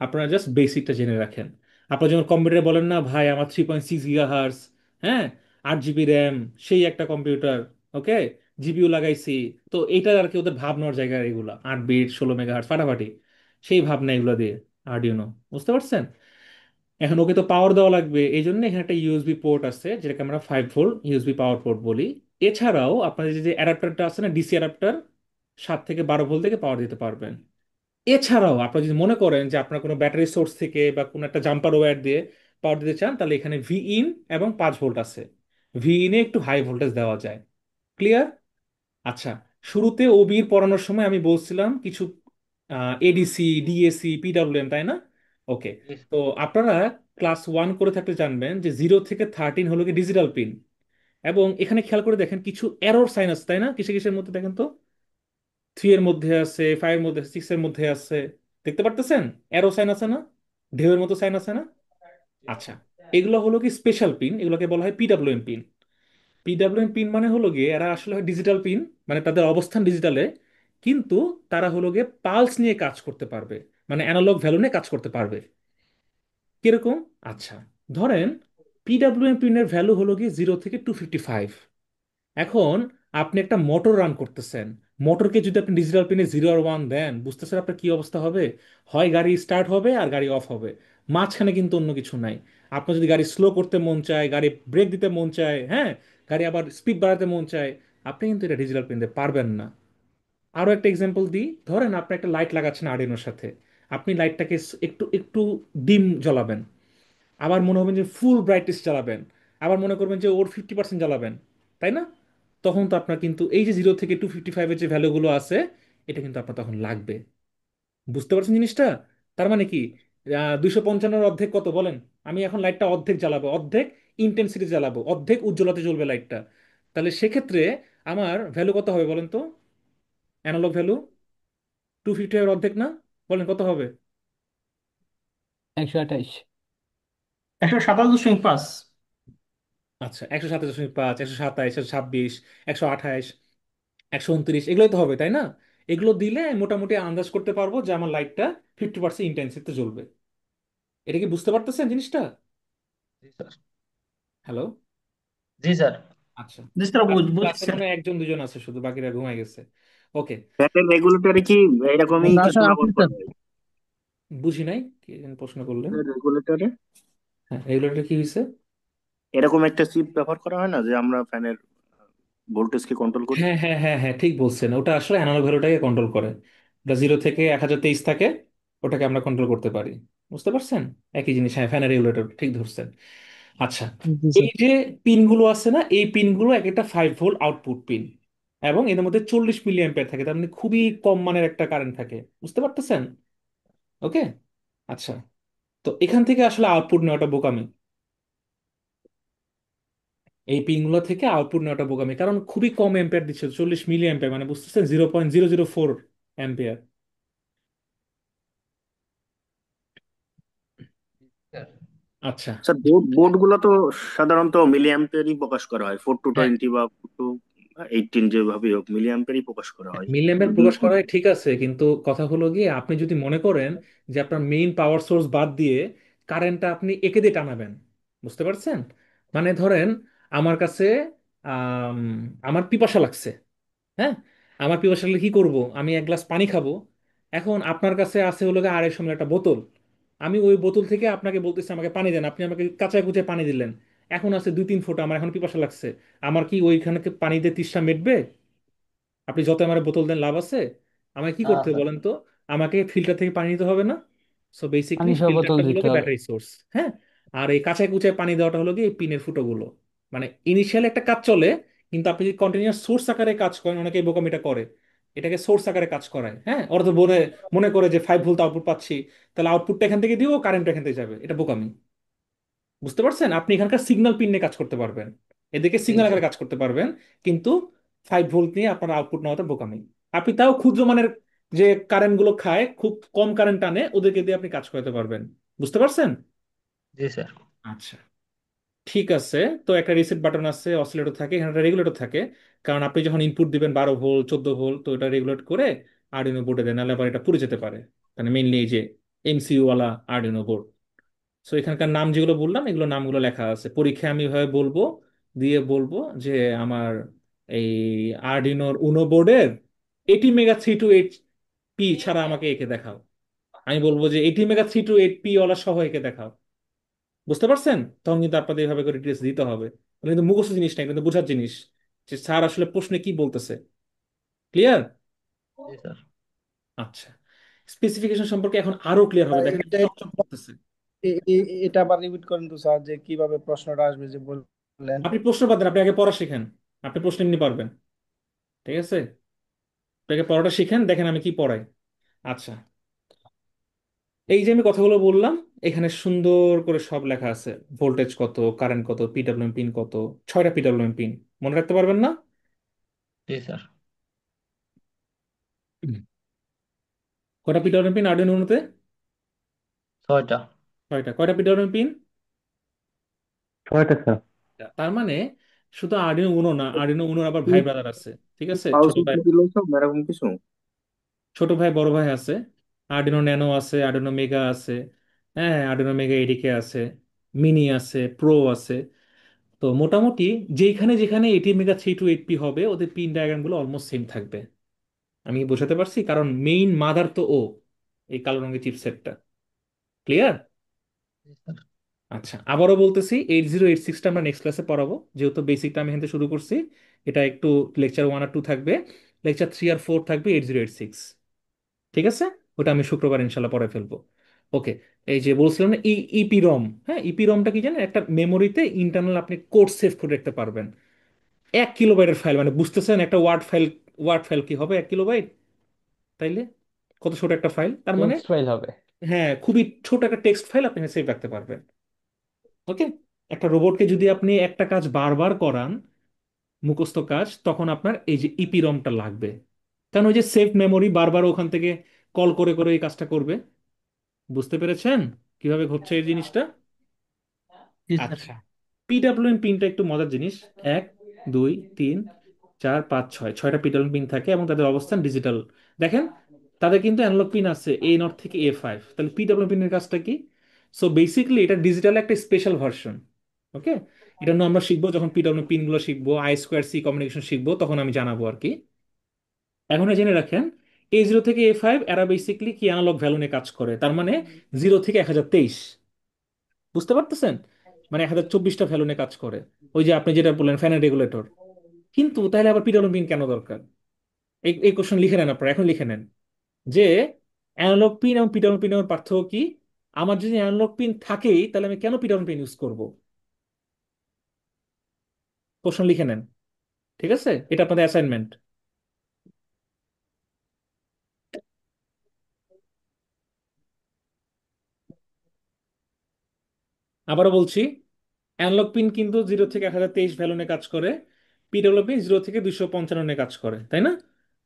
আপনারা জাস্ট বেসিকটা জেনে রাখেন। আপনারা যখন কম্পিউটারে বলেন না ভাই আমার 3.6 GHz, হ্যাঁ, 8 GB র্যাম, সেই একটা কম্পিউটার, ওকে, জিপিইউ লাগাইছি, তো এইটা আর কি ওদের ভাব নেওয়ার জায়গা, এগুলা 8 বিট 16 MHz ফাটাফাটি, সেই ভাবনা এগুলো দিয়ে আর্ডিনো। বুঝতে পারছেন? এখন ওকে তো পাওয়ার দেওয়া লাগবে, এই জন্য এখানে একটা ইউএসবি পোর্ট আছে, যেটাকে আমরা 5 ভোল্ট ইউএসবি পাওয়ার পোর্ট বলি। এছাড়াও আপনাদের যে অ্যাডাপ্টারটা আছে না, ডিসি অ্যাডাপ্টার, 7 থেকে 12 ভোল্ট থেকে পাওয়ার দিতে পারবেন। এছাড়াও আপনারা যদি মনে করেন যে আপনার কোনো ব্যাটারি সোর্স থেকে বা কোনো একটা জাম্পার ওয়্যার দিয়ে পাওয়ার দিতে চান, তাহলে এখানে ভি ইন এবং 5 ভোল্ট আছে। ভি ইনে একটু হাই ভোল্টেজ দেওয়া যায়। ক্লিয়ার? আচ্ছা, শুরুতে ওবির পড়ানোর সময় আমি বলছিলাম কিছু এডিসি, ডিএসি, পিডাব্লিউএম, তাই না? ওকে। তো আপনারা ক্লাস 1 করে থাকলে জানবেন যে 0 থেকে 13 হলো কি ডিজিটাল পিন। এবং এখানে খেয়াল করে দেখেন কিছু এরর সাইন আছে, তাই না? কিসে কিসের মধ্যে দেখেন তো? 3 এর মধ্যে আছে, 5 এর মধ্যে আছে, 6 এর মধ্যে আছে। দেখতে পারতেছেন? এরো সাইন আছে না? ঢেউয়ের মতো সাইন আছে না? আচ্ছা, এগুলো হলো কি স্পেশাল পিন, এগুলোকে বলা হয় পিডাব্লিউএম পিন। পিডাব্লিউএম পিন মানে হলো গিয়ে এরা আসলে ডিজিটাল পিন, মানে তাদের অবস্থান ডিজিটালে, কিন্তু তারা হলো গিয়ে পালস নিয়ে কাজ করতে পারবে, মানে অ্যানালগ ভ্যালু নিয়ে কাজ করতে পারবে। কিরকম? আচ্ছা, ধরেন পিডাব্লিউএম পিনের ভ্যালু হলো গিয়ে 0 থেকে 255। এখন আপনি একটা মোটর রান করতেছেন, মোটরকে যদি আপনি ডিজিটাল পিনে 0 আর 1 দেন, বুঝতেছেন আপনার কি অবস্থা হবে? হয় গাড়ি স্টার্ট হবে আর গাড়ি অফ হবে, মাঝখানে কিন্তু অন্য কিছু নাই। আপনার যদি গাড়ি স্লো করতে মন চায়, গাড়ি ব্রেক দিতে মন চায়, হ্যাঁ, গাড়ি আবার স্পিড বাড়াতে মন চায়, আপনি কিন্তু এটা ডিজিটাল পিন দিয়ে পারবেন না। আরো একটা এক্সাম্পল দিই, ধরেন আপনি একটা লাইট লাগাচ্ছেন আর্ডিনোর সাথে, আপনি লাইটটাকে একটু একটু ডিম জ্বালাবেন, আবার মনে হবে যে ফুল ব্রাইটনেস জ্বালাবেন, আবার মনে করবেন যে ওর 50% জ্বালাবেন, তাই না? তখন তো আপনার কিন্তু এই যে 0 থেকে 255-এর যে ভ্যালুগুলো আছে, এটা কিন্তু আপনার তখন লাগবে। বুঝতে পারছেন জিনিসটা? তার মানে কি, 255-এর অর্ধেক কত বলেন? আমি এখন লাইটটা অর্ধেক জ্বালাবো, অর্ধেক ইন্টেন্সিটি জ্বালাবো, অর্ধেক উজ্জ্বলতা জ্বলবে লাইটটা। তাহলে সেক্ষেত্রে আমার ভ্যালু কত হবে বলেন তো? অ্যানালগ ভ্যালু 255-এর অর্ধেক না? বলেন কত হবে? 128। 127.5। আচ্ছা, 127.5, 127, 126, 128, 129, এগুলোই তো হবে, তাই না? এগুলো দিলে মোটামুটি আন্দাজ করতে পারবো যে আমার লাইটটা 50% ইন্টেন্সিটিতে জ্বলবে। এটা কি বুঝতে পারতেছেন জিনিসটা? জি স্যার। হ্যালো? জি স্যার। আচ্ছা, জি স্যার, ক্লাসে বুঝছি স্যার। মনে হয় একজন দুজন আছে শুধু, বাকিরা ঘুমায় গেছে। ওকে। ফ্যাটের রেগুলেটরে কি এরকমই না কিছু স্যার, আপনি ব্যবহার স্যার। করা হয়? বুঝি নাই, কি যেন প্রশ্ন করলেন? রেগুলেটরে হ্যাঁ, রেগুলেটর কি হয়েছে? এরকম একটা চিপ ব্যবহার করা হয় না, যে আমরা ফ্যানের ভোল্টেজকে কন্ট্রোল করি? হ্যাঁ হ্যাঁ হ্যাঁ হ্যাঁ, ঠিক বলছেন, ওটা আসলে অ্যানালগ ভ্যালুটাকে কন্ট্রোল করে। ওটা 0 থেকে 1023 থাকে, ওটাকে আমরা কন্ট্রোল করতে পারি। বুঝতে পারছেন? একই জিনিস, হ্যাঁ, ফ্যানের রেগুলেটর ঠিক ধরছেন। আচ্ছা, জি এই স্যার। যে পিনগুলো আছে না, এই পিনগুলো এক একটা 5 ভোল্ট আউটপুট পিন, এবং এদের মধ্যে 40 মিলি অ্যাম্পিয়ার থাকে, তার মানে খুবই কম মানের একটা কারেন্ট থাকে। বুঝতে পারতেছেন? ওকে। আচ্ছা, তো এখান থেকে আসলে আউটপুট নেওয়াটা বোকামি। এই পিনগুলো থেকে আউটপুট নেওয়াটা বোকামি, কারণ খুবই কম অ্যাম্পিয়ার দিচ্ছে, 40 মিলি অ্যাম্পিয়ার, মানে বুঝতেছেন, 0.004 অ্যাম্পিয়ার। আচ্ছা, স্যার, বোর্ড গুলো তো সাধারণত মিলি অ্যাম্পিয়ারই প্রকাশ করা হয়, 4 to 20 বা 4 to 18, যেভাবে হোক মিলি অ্যাম্পিয়ারই প্রকাশ করা হয়। মিলি অ্যাম্পিয়ার প্রকাশ করা হয় ঠিক আছে, কিন্তু কথা হলো গিয়ে আপনি যদি মনে করেন যে আপনার মেইন পাওয়ার সোর্স বাদ দিয়ে কারেন্টটা আপনি একে দিয়ে টানাবেন, বুঝতে পারছেন? মানে ধরেন আমার কাছে আম, আমার পিপাসা লাগছে, হ্যাঁ, আমার পিপাসা লাগলে কি করব? আমি এক গ্লাস পানি খাবো। এখন আপনার কাছে আছে হলো গিয়ে 250 ml একটা বোতল, আমি ওই বোতল থেকে আপনাকে বলতেছি আমাকে পানি দেন, আপনি আমাকে কাঁচায় কুচে পানি দিলেন। এখন আছে 2-3 ফোঁটা, আমার এখন পিপাসা লাগছে, আমার কি ওইখানে পানি দিয়ে তৃষ্ণা মিটবে? আপনি যত আমার বোতল দেন, লাভ আছে? আমাকে কি না করতে হবে স্যার। বলেন তো? আমাকে ফিল্টার থেকে পানি নিতে হবে না? সো বেসিকলি পানি সহ বোতল ফিল্টারটা হলো দিতে কি হবে। Battery source. হ্যাঁ, আর এই কাঁচায় কুচায় পানি দেওয়াটা হলো কি এই পিনের ফুটোগুলো। মানে ইনিশিয়ালি একটা কাজ চলে, কিন্তু আপনি যদি কন্টিনিউয়াস সোর্স আকারে কাজ করেন, অনেকে বোকামিটা করে, এটাকে সোর্স আকারে কাজ করায়, হ্যাঁ, ওরা তো মনে মনে করে যে 5 ভোল্ট আউটপুট পাচ্ছি, তাহলে আউটপুটটা এখান থেকে দিব, কারেন্ট এখান থেকে যাবে, এটা বোকামি। বুঝতে পারছেন? আপনি এখানকার সিগন্যাল পিন নিয়ে কাজ করতে পারবেন, এদিকে জি সিগন্যাল স্যার। আকারে কাজ করতে পারবেন, কিন্তু 5 ভোল্ট নিয়ে আপনার আউটপুট নেওয়াটা বোকামি। আপনি তাও ক্ষুদ্র মানের যে কারেন্ট গুলো খায়, খুব কম কারেন্ট টানে, ওদেরকে দিয়ে আপনি কাজ করতে পারবেন। বুঝতে পারছেন? জি স্যার। আচ্ছা, ঠিক আছে। তো একটা রিসেট বাটন আছে, অসিলেটর থাকে, এখানে একটা রেগুলেটর থাকে। কারণ আপনি যখন ইনপুট দিবেন 12 ভোল্ট 14 ভোল্ট, তো এটা রেগুলেট করে আর্ডিনো বোর্ডে দেন, নাহলে আবার এটা পুড়ে যেতে পারে। মানে মেইনলি এই যে এমসিইউ ওয়ালা আর্ডিনো বোর্ড। সো এখানকার নাম যেগুলো বললাম, এগুলো নামগুলো লেখা আছে, পরীক্ষায় আমি এভাবে বলবো, দিয়ে বলবো যে আমার এই আর্ডিনোর উনো বোর্ডের 80 মেগা 328 পি ছাড়া আমাকে এঁকে দেখাও। আমি বলবো যে 80 মেগা 328 পি ওয়ালা সহ এঁকে দেখাও। বুঝতে পারছেন? তখন কিন্তু আপনাদের এইভাবে করে ডিটেলস দিতে হবে। এটা কিন্তু মুখস্থ জিনিস না, এটা কিন্তু বোঝার জিনিস, যে স্যার আসলে প্রশ্নে কি বলতেছে। ক্লিয়ার? জি স্যার। আচ্ছা, স্পেসিফিকেশন সম্পর্কে এখন আরো ক্লিয়ার হবে, দেখেন এটা চকচক করতেছে। এটা আবার রিপিট করেন তো স্যার, যে কিভাবে প্রশ্নটা আসবে যে বললেন। আপনি প্রশ্ন পাতেন, আপনি আগে পড়া শিখেন, আপনি প্রশ্ন এমনি পারবেন। ঠিক আছে, আপনি আগে পড়াটা শিখেন, দেখেন আমি কি পড়াই। আচ্ছা, এই যে আমি কথাগুলো বললাম, এখানে সুন্দর করে সব লেখা আছে। ভোল্টেজ কত, কারেন্ট কত, পিডব্লিউএম পিন কত। 6টা পিডব্লিউএম পিন, মনে রাখতে পারবেন না? জি স্যার। হুম। কয়টা পিডব্লিউএম পিন আর্ডিনো উনোতে? 6টা। 6টা। কয়টা পিডব্লিউএম পিন? 6টা স্যার। তার মানে শুধু আর্ডিনো উনো না, আর্ডিনো উনোর আবার ভাই ব্রাদার আছে। ঠিক আছে, পালস ছোট ভাই, দিল সব এরকম কিছু। ছোট ভাই বড় ভাই আছে। আর্ডিনো ন্যানো আছে, আর্ডিনো মেগা আছে, হ্যাঁ আর্ডিনো মেগা এডিকে আছে, মিনি আছে, প্রো আছে। তো মোটামুটি যেখানে যেখানে 80 মেগা 328 পি হবে, ওদের পিন ডায়াগ্রাম গুলো অলমোস্ট সেম থাকবে। আমি বোঝাতে পারছি? কারণ মেইন মাদার তো ও, এই কালো রঙের চিপসেটটা। ক্লিয়ার? জি স্যার। আচ্ছা, আবারও বলতেছি, 8086টা আমরা নেক্সট ক্লাসে পড়াবো, যেহেতু বেসিকটা আমি এখান থেকে শুরু করছি। এটা একটু লেকচার 1 আর 2 থাকবে, লেকচার 3 আর 4 থাকবে 8086। ঠিক আছে, ওটা আমি শুক্রবার ইনশাল্লাহ পড়ে ফেলবো। ওকে। এই যে বলছিলাম না, ইপিরম, হ্যাঁ ইপিরমটা কি জানেন? একটা মেমোরিতে ইন্টারনাল আপনি কোড সেভ করে রাখতে পারবেন। 1 কিলোবাইটের ফাইল, মানে বুঝতেছেন একটা ওয়ার্ড ফাইল, ওয়ার্ড ফাইল কি হবে 1 কিলোবাইট? তাইলে কত ছোট একটা ফাইল, তার মানে টেক্সট ফাইল হবে। হ্যাঁ খুবই ছোট একটা টেক্সট ফাইল আপনি সেভ রাখতে পারবেন। ওকে। একটা রোবটকে যদি আপনি একটা কাজ বারবার করান, মুখস্থ কাজ, তখন আপনার এই যে ইপিরমটা লাগবে। কারণ ওই যে সেভ মেমোরি, বারবার ওখান থেকে কল করে করে এই কাজটা করবে। বুঝতে পেরেছেন কিভাবে হচ্ছে এই জিনিসটা? জি স্যার। আচ্ছা, পিডাব্লিউএম পিনটা একটু মজার জিনিস। 1 2 3 4 5 6, 6টা পিডাব্লিউএম পিন থাকে এবং তাদের অবস্থান ডিজিটাল। দেখেন, তাদের কিন্তু অ্যানালগ পিন আছে A0 থেকে A5। তাহলে পিডাব্লিউএম পিনের কাজটা কি? সো বেসিক্যালি এটা ডিজিটাল একটা স্পেশাল ভার্সন। ওকে। এটা নিয়ে আমরা শিখবো, যখন পিডাব্লিউএম পিনগুলো শিখবো, I2C কমিউনিকেশন শিখবো, তখন আমি জানাবো আর কি। এখন জেনে রাখেন, A0 থেকে A5 এরা বেসিক্যালি কি অ্যানালগ ভ্যালু নিয়ে কাজ করে, তার মানে 0 থেকে 1023। বুঝতে পারতেছেন? মানে 1024টা ভ্যালু নিয়ে কাজ করে। ওই যে আপনি যেটা বললেন ফ্যানের রেগুলেটর। কিন্তু তাহলে আবার পিডব্লিউএম পিন কেন দরকার? এই এই কোশ্চেন লিখে নেন আপনারা, এখন লিখে নেন যে অ্যানালগ পিন এবং পিডব্লিউএম পিনের পার্থক্য কি। আমার যদি অ্যানালগ পিন থাকেই, তাহলে আমি কেন পিডব্লিউএম পিন ইউজ করব? কোশ্চেন লিখে নেন। ঠিক আছে, এটা আপনাদের অ্যাসাইনমেন্ট। আবারও বলছি, অ্যানালগ পিন কিন্তু 0 থেকে 1023 ভ্যালু নিয়ে কাজ করে, পিডব্লিউ পিন 0 থেকে 255 নিয়ে কাজ করে, তাই না?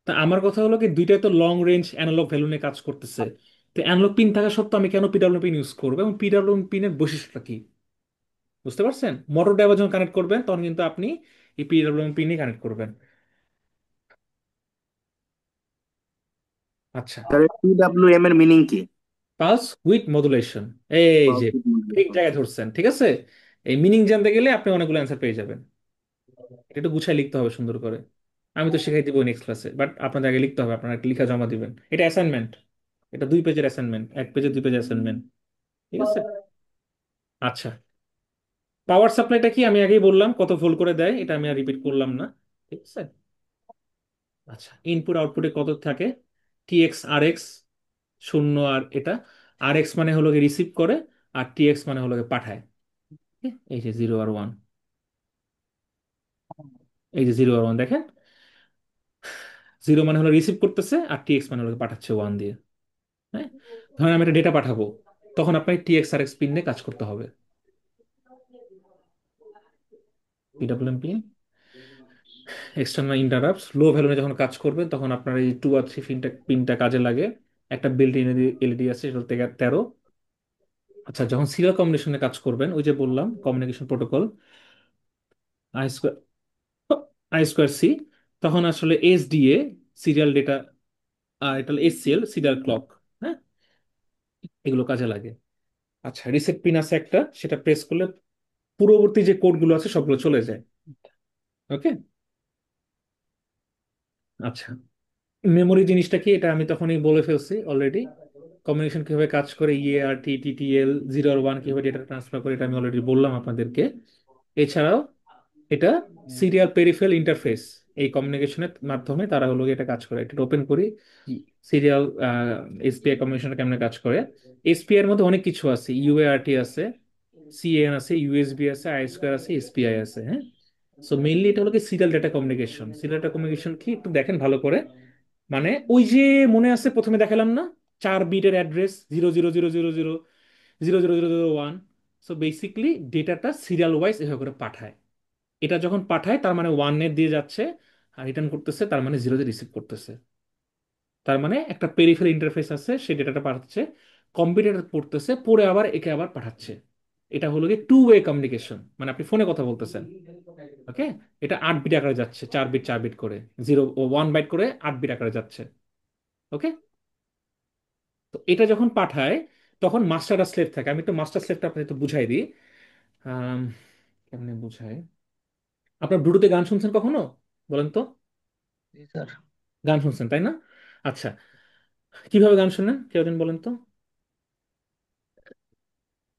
তা আমার কথা হলো কি, দুইটাই তো লং রেঞ্জ অ্যানালগ ভ্যালু নিয়ে কাজ করতেছে। তো অ্যানালগ পিন থাকা সত্ত্বেও আমি কেন পিডব্লিউ পিন ইউজ করবো, এবং পিডব্লিউ পিনের বৈশিষ্ট্যটা কি? বুঝতে পারছেন? মোটর ড্রাইভার যখন কানেক্ট করবেন, তখন কিন্তু আপনি এই পিডব্লিউ পিনই কানেক্ট করবেন। আচ্ছা, তাহলে পিডাব্লিউএম এর মিনিং কি? Pulse with modulation. এই যে Pulse width ঠিক modulation. জায়গায় ধরছেন, ঠিক আছে। এই মিনিং জানতে গেলে আপনি অনেকগুলো অ্যান্সার পেয়ে যাবেন। এটা একটু গুছাই লিখতে হবে সুন্দর করে। আমি তো শিখাই দিব নেক্সট ক্লাসে, বাট আপনাদের আগে লিখতে হবে, আপনারা একটা লিখা জমা দিবেন। এটা অ্যাসাইনমেন্ট, এটা 2 পেজের অ্যাসাইনমেন্ট, 1 পেজে 2 পেজ অ্যাসাইনমেন্ট। ঠিক আছে। আচ্ছা, পাওয়ার সাপ্লাইটা কি আমি আগেই বললাম, কত ভোল্ট করে দেয়, এটা আমি আর রিপিট করলাম না। ঠিক আছে। আচ্ছা, ইনপুট আউটপুটে কত থাকে? টিএক্স আর এক্স, শূন্য আর এটা। আর এক্স মানে হলো রিসিভ করে, আর টিএক্স মানে হলো পাঠায়। এই যে 0 আর 1, এই যে 0 আর 1 দেখেন, 0 মানে হলো রিসিভ করতেছে, আর টিএক্স মানে হলো পাঠাচ্ছে 1 দিয়ে। হ্যাঁ, ধরেন আমি একটা ডেটা পাঠাবো, তখন আপনার টিএক্স আর এক্স পিন নিয়ে কাজ করতে হবে। পিডব্লিউএম পিন, এক্সটার্নাল ইন্টারাপ্টস, লো ভ্যালু নিয়ে যখন কাজ করবেন, তখন আপনার এই 2 আর 3 পিনটা পিনটা কাজে লাগে। একটা বিল্ট ইন এলইডি আছে, সেটা থেকে 13। আচ্ছা, যখন সিরিয়াল কম্বিনেশনে কাজ করবেন, ওই যে বললাম communication protocol I square I square C, তখন আসলে এসডিএ সিরিয়াল ডেটা, আর এটা এসসিএল সিরিয়াল ক্লক, হ্যাঁ, এগুলো কাজে লাগে। আচ্ছা, রিসেট পিন আছে একটা, সেটা প্রেস করলে পূর্ববর্তী যে কোডগুলো আছে সবগুলো চলে যায়। ওকে। আচ্ছা, মেমোরি জিনিসটা কি, এটা আমি তখনই বলে ফেলছি অলরেডি। কমিউনিকেশন কিভাবে কাজ করে, ইএআরটি, টিটিএল, 0 আর 1 কিভাবে ডেটা ট্রান্সফার করে, এটা আমি অলরেডি বললাম আপনাদেরকে। এছাড়াও এটা সিরিয়াল পেরিফেরাল ইন্টারফেস, এই কমিউনিকেশনের মাধ্যমে তারা হলো গিয়ে এটা কাজ করে। এটা ওপেন করি, সিরিয়াল এসপিআই কমিউনিকেশন কেমনে কাজ করে। এসপিআই এর মধ্যে অনেক কিছু আছে, ইউএআরটি আছে, সিএন আছে, ইউএসবি আছে, আই স্কোয়ার আছে, এসপিআই আছে, হ্যাঁ। সো মেইনলি এটা হলো কি serial data communication. Serial data communication কি একটু দেখেন ভালো করে। মানে ওই যে মনে আছে প্রথমে দেখালাম না, 4 বিটের অ্যাড্রেস, 000000001। সো বেসিকলি ডেটাটা সিরিয়াল ওয়াইজ এভাবে করে পাঠায়। এটা যখন পাঠায় তার মানে 1 দিয়ে যাচ্ছে, আর রিটার্ন করতেছে তার মানে 0 রিসিভ করতেছে। তার মানে একটা পেরিফেরাল ইন্টারফেস আছে, সে ডেটাটা পাঠাচ্ছে, কম্পিউটার পড়তেছে, পড়ে আবার একে আবার পাঠাচ্ছে। এটা হলো কি 2 ওয়ে কমিউনিকেশন, মানে আপনি ফোনে কথা বলতেছেন। ওকে। এটা 8 বিট আকারে যাচ্ছে, 4 বিট 4 বিট করে, 0 ও 1 বাইট করে 8 বিট আকারে যাচ্ছে। ওকে। তো এটা যখন পাঠায় তখন মাস্টার আর স্লেভ থাকে। আমি একটু মাস্টার স্লেভটা আপনাকে একটু বুঝাই দিই। আম, কেমনে বুঝাই। আপনার ব্লুটুথে গান শুনছেন কখনো, বলেন তো? জি স্যার। গান শুনছেন তাই না? আচ্ছা, কিভাবে গান শুনেন কেউ একজন বলেন তো?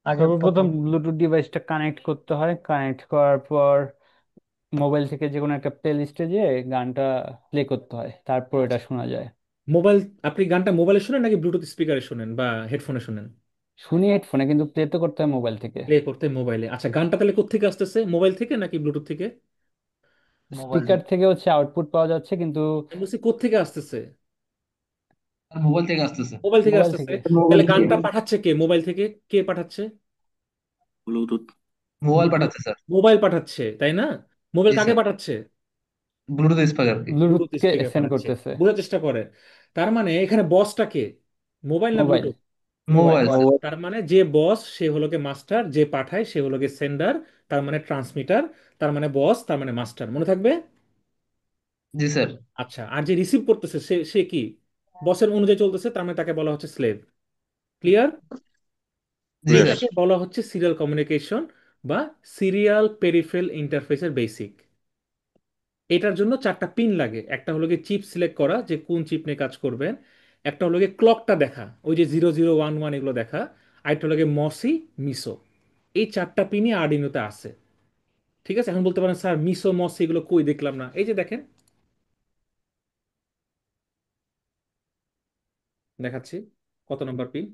আগে সর্বপ্রথম প্রথম ব্লুটুথ ডিভাইসটা কানেক্ট করতে হয়, কানেক্ট করার পর মোবাইল থেকে যে কোনো একটা প্লে লিস্টে যেয়ে গানটা প্লে করতে হয়, তারপর এটা আচ্ছা, শোনা যায়। মোবাইল, আপনি গানটা মোবাইলে শুনেন নাকি ব্লুটুথ স্পিকারে শুনেন বা হেডফোনে শুনেন? শুনি হেডফোনে, কিন্তু প্লে তো করতে হয় মোবাইল থেকে। প্লে করতে মোবাইলে। আচ্ছা, গানটা তাহলে কোত্থেকে আসতেছে, মোবাইল থেকে নাকি ব্লুটুথ থেকে? মোবাইল স্পিকার থেকে। থেকে হচ্ছে আউটপুট পাওয়া যাচ্ছে, কিন্তু আমি বলছি কোত্থেকে আসতেছে। আর মোবাইল থেকে আসতেছে। মোবাইল থেকে মোবাইল আসতেছে। থেকে। তাহলে গানটা পাঠাচ্ছে কে মোবাইল থেকে? কে পাঠাচ্ছে? ব্লুটুথ। Mobile Bluetooth. পাঠাচ্ছে স্যার। মোবাইল পাঠাচ্ছে তাই না? মোবাইল জি কাকে স্যার। পাঠাচ্ছে? ব্লুটুথ স্পিকারকে। ব্লুটুথ ব্লুটুথকে স্পিকার সেন্ড পাঠাচ্ছে। করতেছে। বোঝার চেষ্টা করে। তার মানে এখানে বসটা কে, মোবাইল না mobile. Bluetooth? Mobile. Mobile sir. তার মানে যে বস সে হলো গে মাস্টার, যে পাঠায় সে হলো গে সেন্ডার, তার মানে ট্রান্সমিটার, তার মানে বস, তার মানে মাস্টার, মনে থাকবে। জি স্যার। আচ্ছা, আর যে রিসিভ করতেছে সে সে কি, বসের অনুযায়ী চলতেছে, তার মানে তাকে বলা হচ্ছে স্লেভ। ক্লিয়ার? জি স্যার। এইটাকে বলা হচ্ছে সিরিয়াল কমিউনিকেশন বা সিরিয়াল পেরিফেরাল ইন্টারফেসের বেসিক। এটার জন্য 4টা পিন লাগে। একটা হলো গিয়ে চিপ সিলেক্ট করা, যে কোন চিপ নিয়ে কাজ করবেন। একটা হলো গিয়ে ক্লকটা দেখা, ওই যে 0011 এগুলো দেখা। আরেকটা হলো গিয়ে মসি, মিসো। এই 4টা পিনই আর্ডিনোতে আছে। ঠিক আছে, এখন বলতে পারেন স্যার মিসো মসি এগুলো কই দেখলাম না, এই যে দেখেন, দেখাচ্ছি কত নম্বর পিন।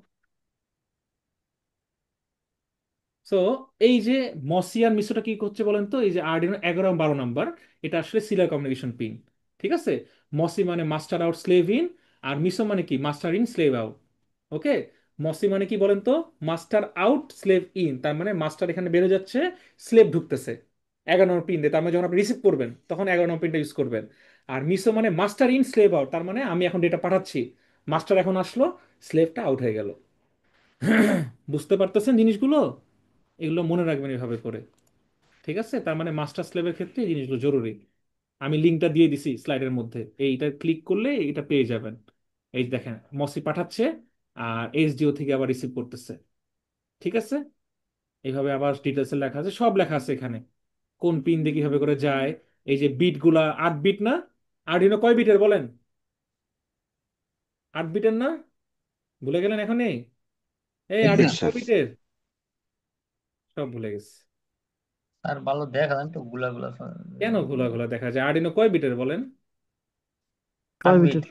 সো এই যে মসি আর মিসোটা কি করছে বলেন তো, এই যে আর্ডিনো 11 আর 12 নাম্বার, এটা আসলে সিরিয়াল কমিউনিকেশন পিন। ঠিক আছে। মসি মানে মাস্টার আউট স্লেভ ইন, আর মিসো মানে কি master in slave out. Okay. MOSI মানে কি বলেন তো, মাস্টার আউট স্লেভ ইন, তার মানে মাস্টার এখানে বেরো যাচ্ছে, স্লেভ ঢুকতেছে। 11 নম্বর পিন দিয়ে, তার মানে যখন আপনি রিসিভ করবেন তখন 11 নম্বর পিনটা ইউজ করবেন। আর মিসো মানে মাস্টার ইন স্লেভ আউট, তার মানে আমি এখন ডেটা পাঠাচ্ছি, মাস্টার এখন আসলো, স্লেভটা আউট হয়ে গেল। বুঝতে পারতেছেন জিনিসগুলো? এগুলো মনে রাখবেন এভাবে করে। ঠিক আছে, তার মানে মাস্টার স্লেভের ক্ষেত্রে এই জিনিসগুলো জরুরি। আমি লিঙ্কটা দিয়ে দিছি স্লাইডের মধ্যে, এইটা ক্লিক করলে এটা পেয়ে যাবেন। এই দেখেন মসি পাঠাচ্ছে, আর এইচডিও থেকে আবার রিসিভ করতেছে। ঠিক আছে। এইভাবে আবার ডিটেলসে লেখা আছে, সব লেখা আছে এখানে, কোন পিন দিয়ে কিভাবে করে যায়। এই যে বিট গুলা 8 বিট না? আর্ডিনো কয় বিটের বলেন? 8 বিটের না? ভুলে গেলেন এখনই? এই জি আর্ডিনো স্যার। কয় বিটের? সব ভুলে গেছে। আর ভালো দেখা যায় তো গুলা গুলা। কেন ঘোলা ঘোলা দেখা যায়? আর্ডিনো কয় বিটের বলেন? আট কয় বিট মিটার?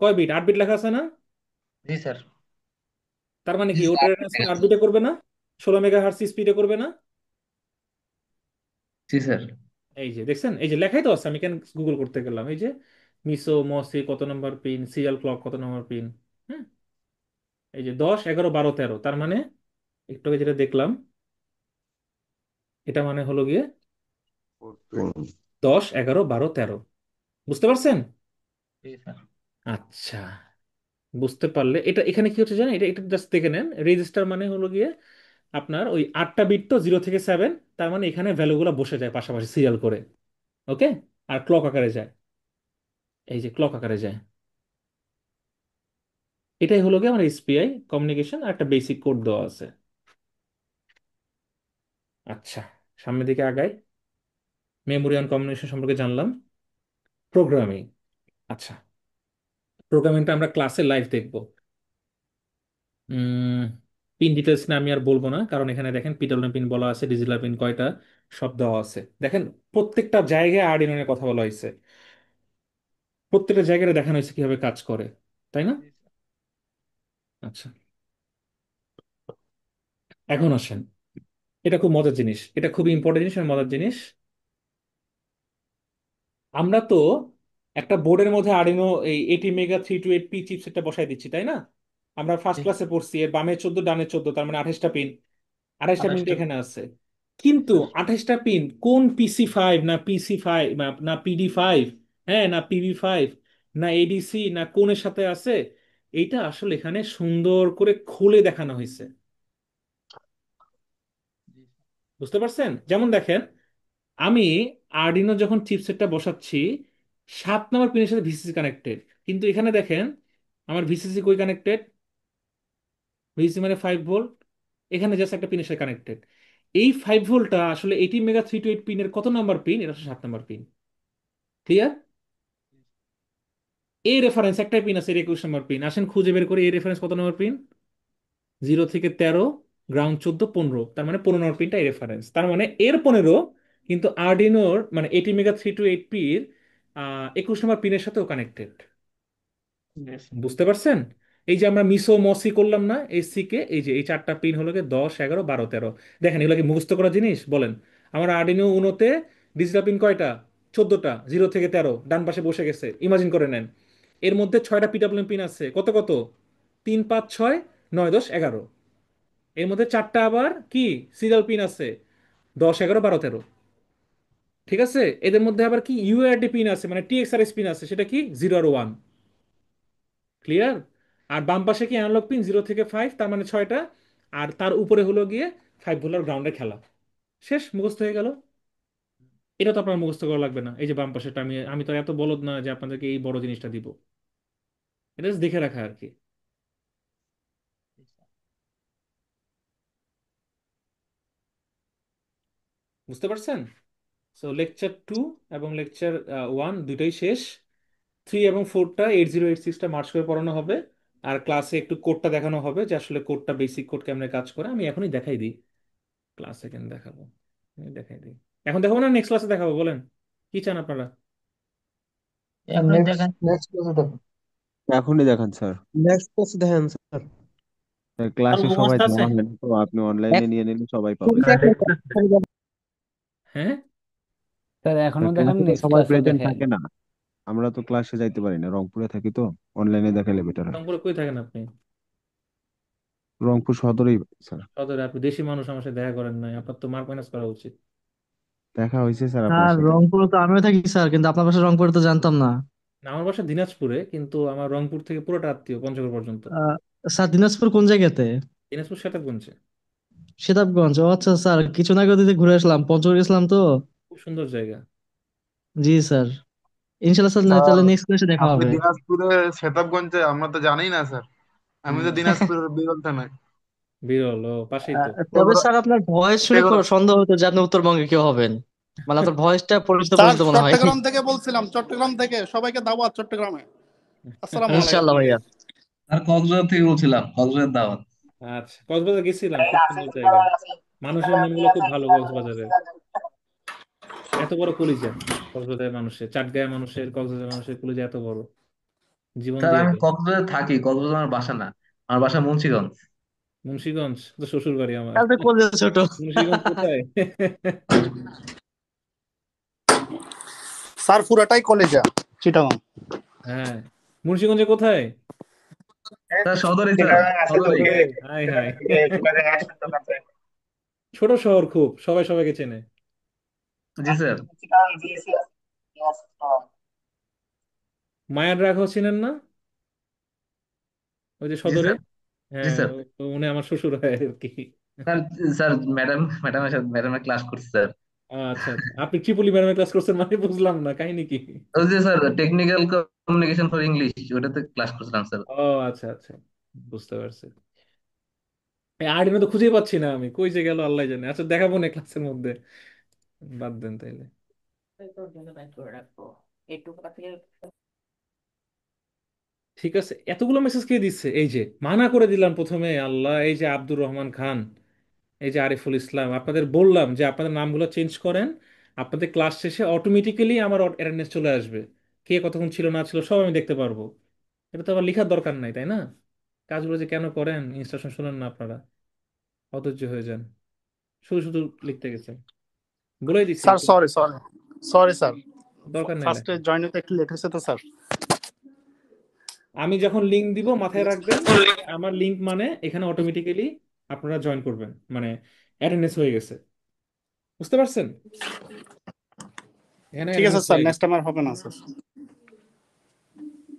কয় বিট? 8 বিট লেখা আছে না? জি স্যার। তার মানে জি কি স্যার, ওটার আপনি ঠিক ট্রান্সফার 8 বিটে আছে। করবে না? 16 মেগা হার্টজ স্পিডে করবে না? জি স্যার। এই যে দেখছেন, এই যে লেখাই তো আছে, আমি কেন গুগল করতে গেলাম। এই যে মিসো মসি কত নম্বর পিন, সিরিয়াল ক্লক কত নম্বর পিন। হ্যাঁ। এই যে 10 11 12 13, তার মানে একটু আগে যেটা দেখলাম, এটা মানে হলো গিয়ে 10 11 12 13। বুঝতে পারছেন? জি স্যার। আচ্ছা, বুঝতে পারলে। এটা এখানে কি হচ্ছে জানেন, এটা এটা জাস্ট দেখে নেন। রেজিস্টার মানে হলো গিয়ে আপনার ওই 8টা বিট তো 0 থেকে 7, তার মানে এখানে ভ্যালুগুলো বসে যায় পাশাপাশি সিরিয়াল করে। ওকে। আর ক্লক আকারে যায়, এই যে ক্লক আকারে যায়। এটাই হলো গিয়ে আমার এসপিআই কমিউনিকেশন, আর একটা বেসিক কোড দেওয়া আছে। আচ্ছা, সামনের দিকে আগাই। মেমোরি অ্যান্ড কমিউনিকেশন সম্পর্কে জানলাম। প্রোগ্রামিং। আচ্ছা, প্রোগ্রামিংটা আমরা ক্লাসে লাইভ দেখবো। পিন ডিটেলস না আমি আর বলবো না, কারণ এখানে দেখেন পিডব্লিউএম পিন বলা আছে, ডিজিটাল পিন কয়টা সব দেওয়া আছে। দেখেন প্রত্যেকটা জায়গায় আর্ডিনো নিয়ে কথা বলা হয়েছে, প্রত্যেকটা জায়গায় দেখানো হয়েছে কিভাবে কাজ করে, তাই না? জি স্যার। আচ্ছা, এখন আসেন। এটা খুব মজার জিনিস, এটা খুবই ইম্পর্টেন্ট জিনিস আর মজার জিনিস। আমরা তো একটা বোর্ডের মধ্যে আর্ডিনো এই 80 মেগা 328P চিপসেটটা বসাই দিচ্ছি, তাই না? আমরা ফার্স্ট জি ক্লাসে পড়ছি এর বামে 14 ডানে 14, তার মানে 28টা পিন। 28টা পিন 28টা। এখানে আছে। জি কিন্তু স্যার। 28টা পিন কোন PC5 না PC5 না PD5, হ্যাঁ, না PB5, না ADC, না কোনের সাথে আছে, এইটা আসলে এখানে সুন্দর করে খুলে দেখানো হয়েছে। জি বুঝতে পারছেন? যেমন দেখেন, আমি আরডিনো যখন চিপসেটটা বসাচ্ছি, 7 নম্বর পিনের সাথে ভিসিসি কানেক্টেড, কিন্তু এখানে দেখেন আমার ভিসিসি কই কানেক্টেড, ভিসিসি মানে 5 ভোল্ট, এখানে জাস্ট একটা পিনের সাথে কানেক্টেড। এই 5 ভোল্টটা আসলে 18 মেগা 328 পিনের কত নাম্বার পিন? এটা হচ্ছে 7 নম্বর পিন। ক্লিয়ার? এই রেফারেন্স একটাই পিন আছে, এর 21 নম্বর পিন। আসেন খুঁজে বের করি এই রেফারেন্স কত নম্বর পিন। 0 থেকে 13, গ্রাউন্ড 14, 15, তার মানে 15 নম্বর পিনটা এই রেফারেন্স। তার মানে এর 15 কিন্তু আরডিনোর মানে 80 মেগা 328 পির 21 নম্বর পিনের সাথেও কানেক্টেড। জি স্যার। বুঝতে পারছেন? এই যে আমরা মিসো মসি করলাম না এসি কে, এই যে এই 4টা পিন হলো গিয়ে 10, 11, 12, 13। দেখেন এগুলো কি মুখস্থ করা জিনিস বলেন? আমার আর্ডিনো উনোতে ডিজিটাল পিন কয়টা? 14টা, 0 থেকে 13 ডান পাশে বসে গেছে, ইমাজিন করে নেন। এর মধ্যে 6টা পিডব্লিউএম পিন আছে, কত কত? 3, 5, 6, 9, 10, 11। এর মধ্যে 4টা আবার কি সিরিয়াল পিন আছে, 10, 11, 12, 13। ঠিক আছে? এদের মধ্যে আবার কি ইউআরডি পিন আছে, মানে টিএক্সআরএস পিন আছে, সেটা কি 0 আর 1। ক্লিয়ার? আর বাম পাশে কি অ্যানালগ পিন 0 থেকে 5, তার মানে 6টা। আর তার উপরে হলো গিয়ে 5 ভোল্ট গ্রাউন্ডে খেলা। শেষ, মুখস্থ হয়ে গেল। এটা তো আপনার মুখস্থ করা লাগবে না। এই যে বাম পাশেটা, আমি আমি তো এত বলদ না যে আপনাদেরকে এই বড় জিনিসটা দিব। এটা just দেখে রাখা আর কি। জি স্যার। বুঝতে পারছেন? সো লেকচার 2 এবং লেকচার 1 দুইটাই শেষ। 3 এবং 4টা 8086টা মার্চ করে পড়ানো হবে। আর ক্লাসে একটু কোডটা দেখানো হবে যে আসলে কোডটা, বেসিক কোড কেমনে কাজ করে। আমি এখনই দেখাই দিই, ক্লাসে কেন দেখাবো, আমি দেখাই দিই। এখন দেখাবো না নেক্সট ক্লাসে দেখাবো, বলেন কি চান আপনারা? এখন নেক্সট দেখেন। নেক্সট ক্লাসে দেখো। এখনই দেখান স্যার। নেক্সট ক্লাসে দেখেন স্যার। আর ক্লাসে সবাই ঘুমাস্তে আছে। দেওয়া হয় না তো, আপনি অনলাইনে নিয়ে নিলে সবাই পাবে। এখনই দেখেন স্যার, এখনই দেখেন। হ্যাঁ, স্যার এখনো স্যার দেখান, ক্লাসে তো নেক্সট সবাই ক্লাসও প্রেজেন্ট দেখেন। থাকে না, আমরা তো ক্লাসে যাইতে পারি না, রংপুরে থাকি তো, অনলাইনে দেখালে বেটার হয়। রংপুরে কই থাকেন আপনি? রংপুর সদরেই স্যার। সদরে? আপনি দেশি মানুষ, আমার সাথে দেখা করেন নাই, আপনার তো মার্ক মাইনাস করা উচিত। দেখা হয়েছে স্যার আপনার স্যার সাথে। রংপুরে তো আমিও থাকি স্যার, কিন্তু আপনার বাসা রংপুরে তো জানতাম না। না, আমার বাসা দিনাজপুরে, কিন্তু আমার রংপুর থেকে পুরোটা আত্মীয়, পঞ্চগড় পর্যন্ত। আহ, স্যার দিনাজপুর কোন জায়গাতে? দিনাজপুর সেতাবগঞ্জে। সেতাবগঞ্জ, ও আচ্ছা স্যার, কিছু না আগে ওদিকে ঘুরে আসলাম, পঞ্চগড় গেছিলাম তো। খুব সুন্দর জায়গা। জি স্যার, ইনশাল্লাহ স্যার, স্যার তাহলে নেক্সট ক্লাসে দেখা আপনি হবে। দিনাজপুরে সেতাবগঞ্জে, আমরা তো জানি না স্যার। আমি হুম। তো দিনাজপুরের বিরল থানায়। বিরল, ও পাশেই তো। তবে এগুলো স্যার আপনার ভয়েস শুনে এগুলো সন্দেহ হতো যে আপনি উত্তরবঙ্গে কেউ হবেন। মানে আপনার ভয়েসটা পরিচিত স্যার পরিচিত মনে হয়। চট্টগ্রাম থেকে বলছিলাম, চট্টগ্রাম থেকে সবাইকে দাওয়াত চট্টগ্রামে। আসসালামু ইনশাল্লাহ আলাইকুম। ভাইয়া। আর কক্সবাজার থেকে বলছিলাম, কক্সবাজার দাওয়াত। আচ্ছা, কক্সবাজার গেছিলাম, খুব সুন্দর জায়গা। মানুষের মনগুলো খুব ভালো কক্সবাজারের। এত বড় কলিজা কক্সবাজারের মানুষের, চাটগাঁয়ের মানুষের, কক্সবাজারের মানুষের কলিজা এত বড়, জীবন স্যার দিয়ে আমি দেয়। কক্সবাজারে থাকি, কক্সবাজার আমার বাসা না, আমার বাসা মুন্সিগঞ্জ। মুন্সিগঞ্জ তো শ্বশুর বাড়ি আমার। তাহলে তো কলেজ ছোট। মুন্সিগঞ্জ কোথায়? স্যার পুরাটাই কলেজা, চিটাগাং। হ্যাঁ, মুন্সিগঞ্জে কোথায়? স্যার সদরে, স্যার সদরেই। সদরে? High high. ছোট শহর খুব, সবাই সবাইকে চেনে। জি স্যার। মায়ার রাঘব চিনেন না? ওই যে জি সদরে। স্যার। জি হ্যাঁ, স্যার। তো উনি আমার শ্বশুর হয় আর কি। স্যার, স্যার ম্যাডামের সাথে ম্যাডামের ক্লাস করছি স্যার। আচ্ছা আচ্ছা, আপনি ট্রিপলি ম্যাডামের ক্লাস করছেন মানে? বুঝলাম না কাহিনী কি। ওই যে sir, technical communication for English, ওটাতে ক্লাস করছিলাম স্যার। ও আচ্ছা আচ্ছা, বুঝতে পারছি। এই আর্ডিনো তো খুঁজেই পাচ্ছি না আমি, কই যে গেল আল্লাহ জানে। আচ্ছা দেখাবো না ক্লাসের মধ্যে, বাদ দেন তাইলে। ঠিক আছে, এতগুলো মেসেজ কে দিচ্ছে? এই যে মানা করে দিলাম প্রথমে, আল্লাহ, এই যে আব্দুর রহমান খান, এই যে আরিফুল ইসলাম, আপনাদের বললাম যে আপনাদের নামগুলো চেঞ্জ করেন, আপনাদের ক্লাস শেষে অটোমেটিক্যালি আমার অ্যাটেন্ডেন্স চলে আসবে, কে কতক্ষণ ছিল না ছিল সব আমি দেখতে পারবো। এটা তো আবার লেখার দরকার নাই, তাই না? কাজগুলো যে কেন করেন, ইনস্ট্রাকশন শুনেন না আপনারা, অধৈর্য হয়ে যান, শুধু শুধু লিখতে গেছেন। বলেই দিছি sir sorry sorry sorry sir, দরকার নাই ফার্স্টে লেখার। জয়েন হতে একটু লেট হয়েছে তো স্যার। আমি যখন লিঙ্ক দিব মাথায় রাখবেন, আমার লিঙ্ক মানে এখানে অটোমেটিক্যালি আপনারা জয়েন করবেন, মানে অ্যাটেন্ডেন্স হয়ে গেছে। বুঝতে পারছেন? এখানে ঠিক আছে অ্যাটেন্ডেন্স স্যার, হয়ে নেক্সট গেছে। টাইম আর হবে না স্যার।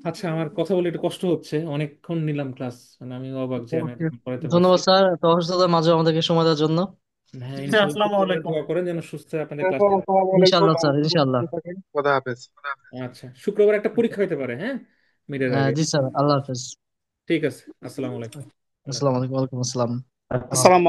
আচ্ছা, আমার কথা বলে একটু কষ্ট হচ্ছে, অনেকক্ষণ নিলাম ক্লাস, মানে আমি অবাক যে আমি ওকে, এতক্ষণ পড়াতে পারছি। ধন্যবাদ স্যার এত অসুস্থতার মাঝে আমাদেরকে সময় দেওয়ার জন্য। হ্যাঁ, স্যার ইনশাল্লাহ আসসালামু শুক্রবার আলাইকুম। দোয়া করেন যেন সুস্থ হয়ে আপনাদের ক্লাসে। আসসালামু আলাইকুম, ইনশাআল্লাহ স্যার, ভালো ইনশাআল্লাহ। থাকেন, খোদা হাফেজ। আচ্ছা, শুক্রবার একটা পরীক্ষা হতে পারে, হ্যাঁ, মিডের আগে। জি স্যার, আল্লাহ হাফেজ। ঠিক আছে, আসসালামু আলাইকুম। আল্লাহ আসসালামু হাফেজ। আলাইকুম, ওয়ালাইকুম আসসালাম। আসসালাম।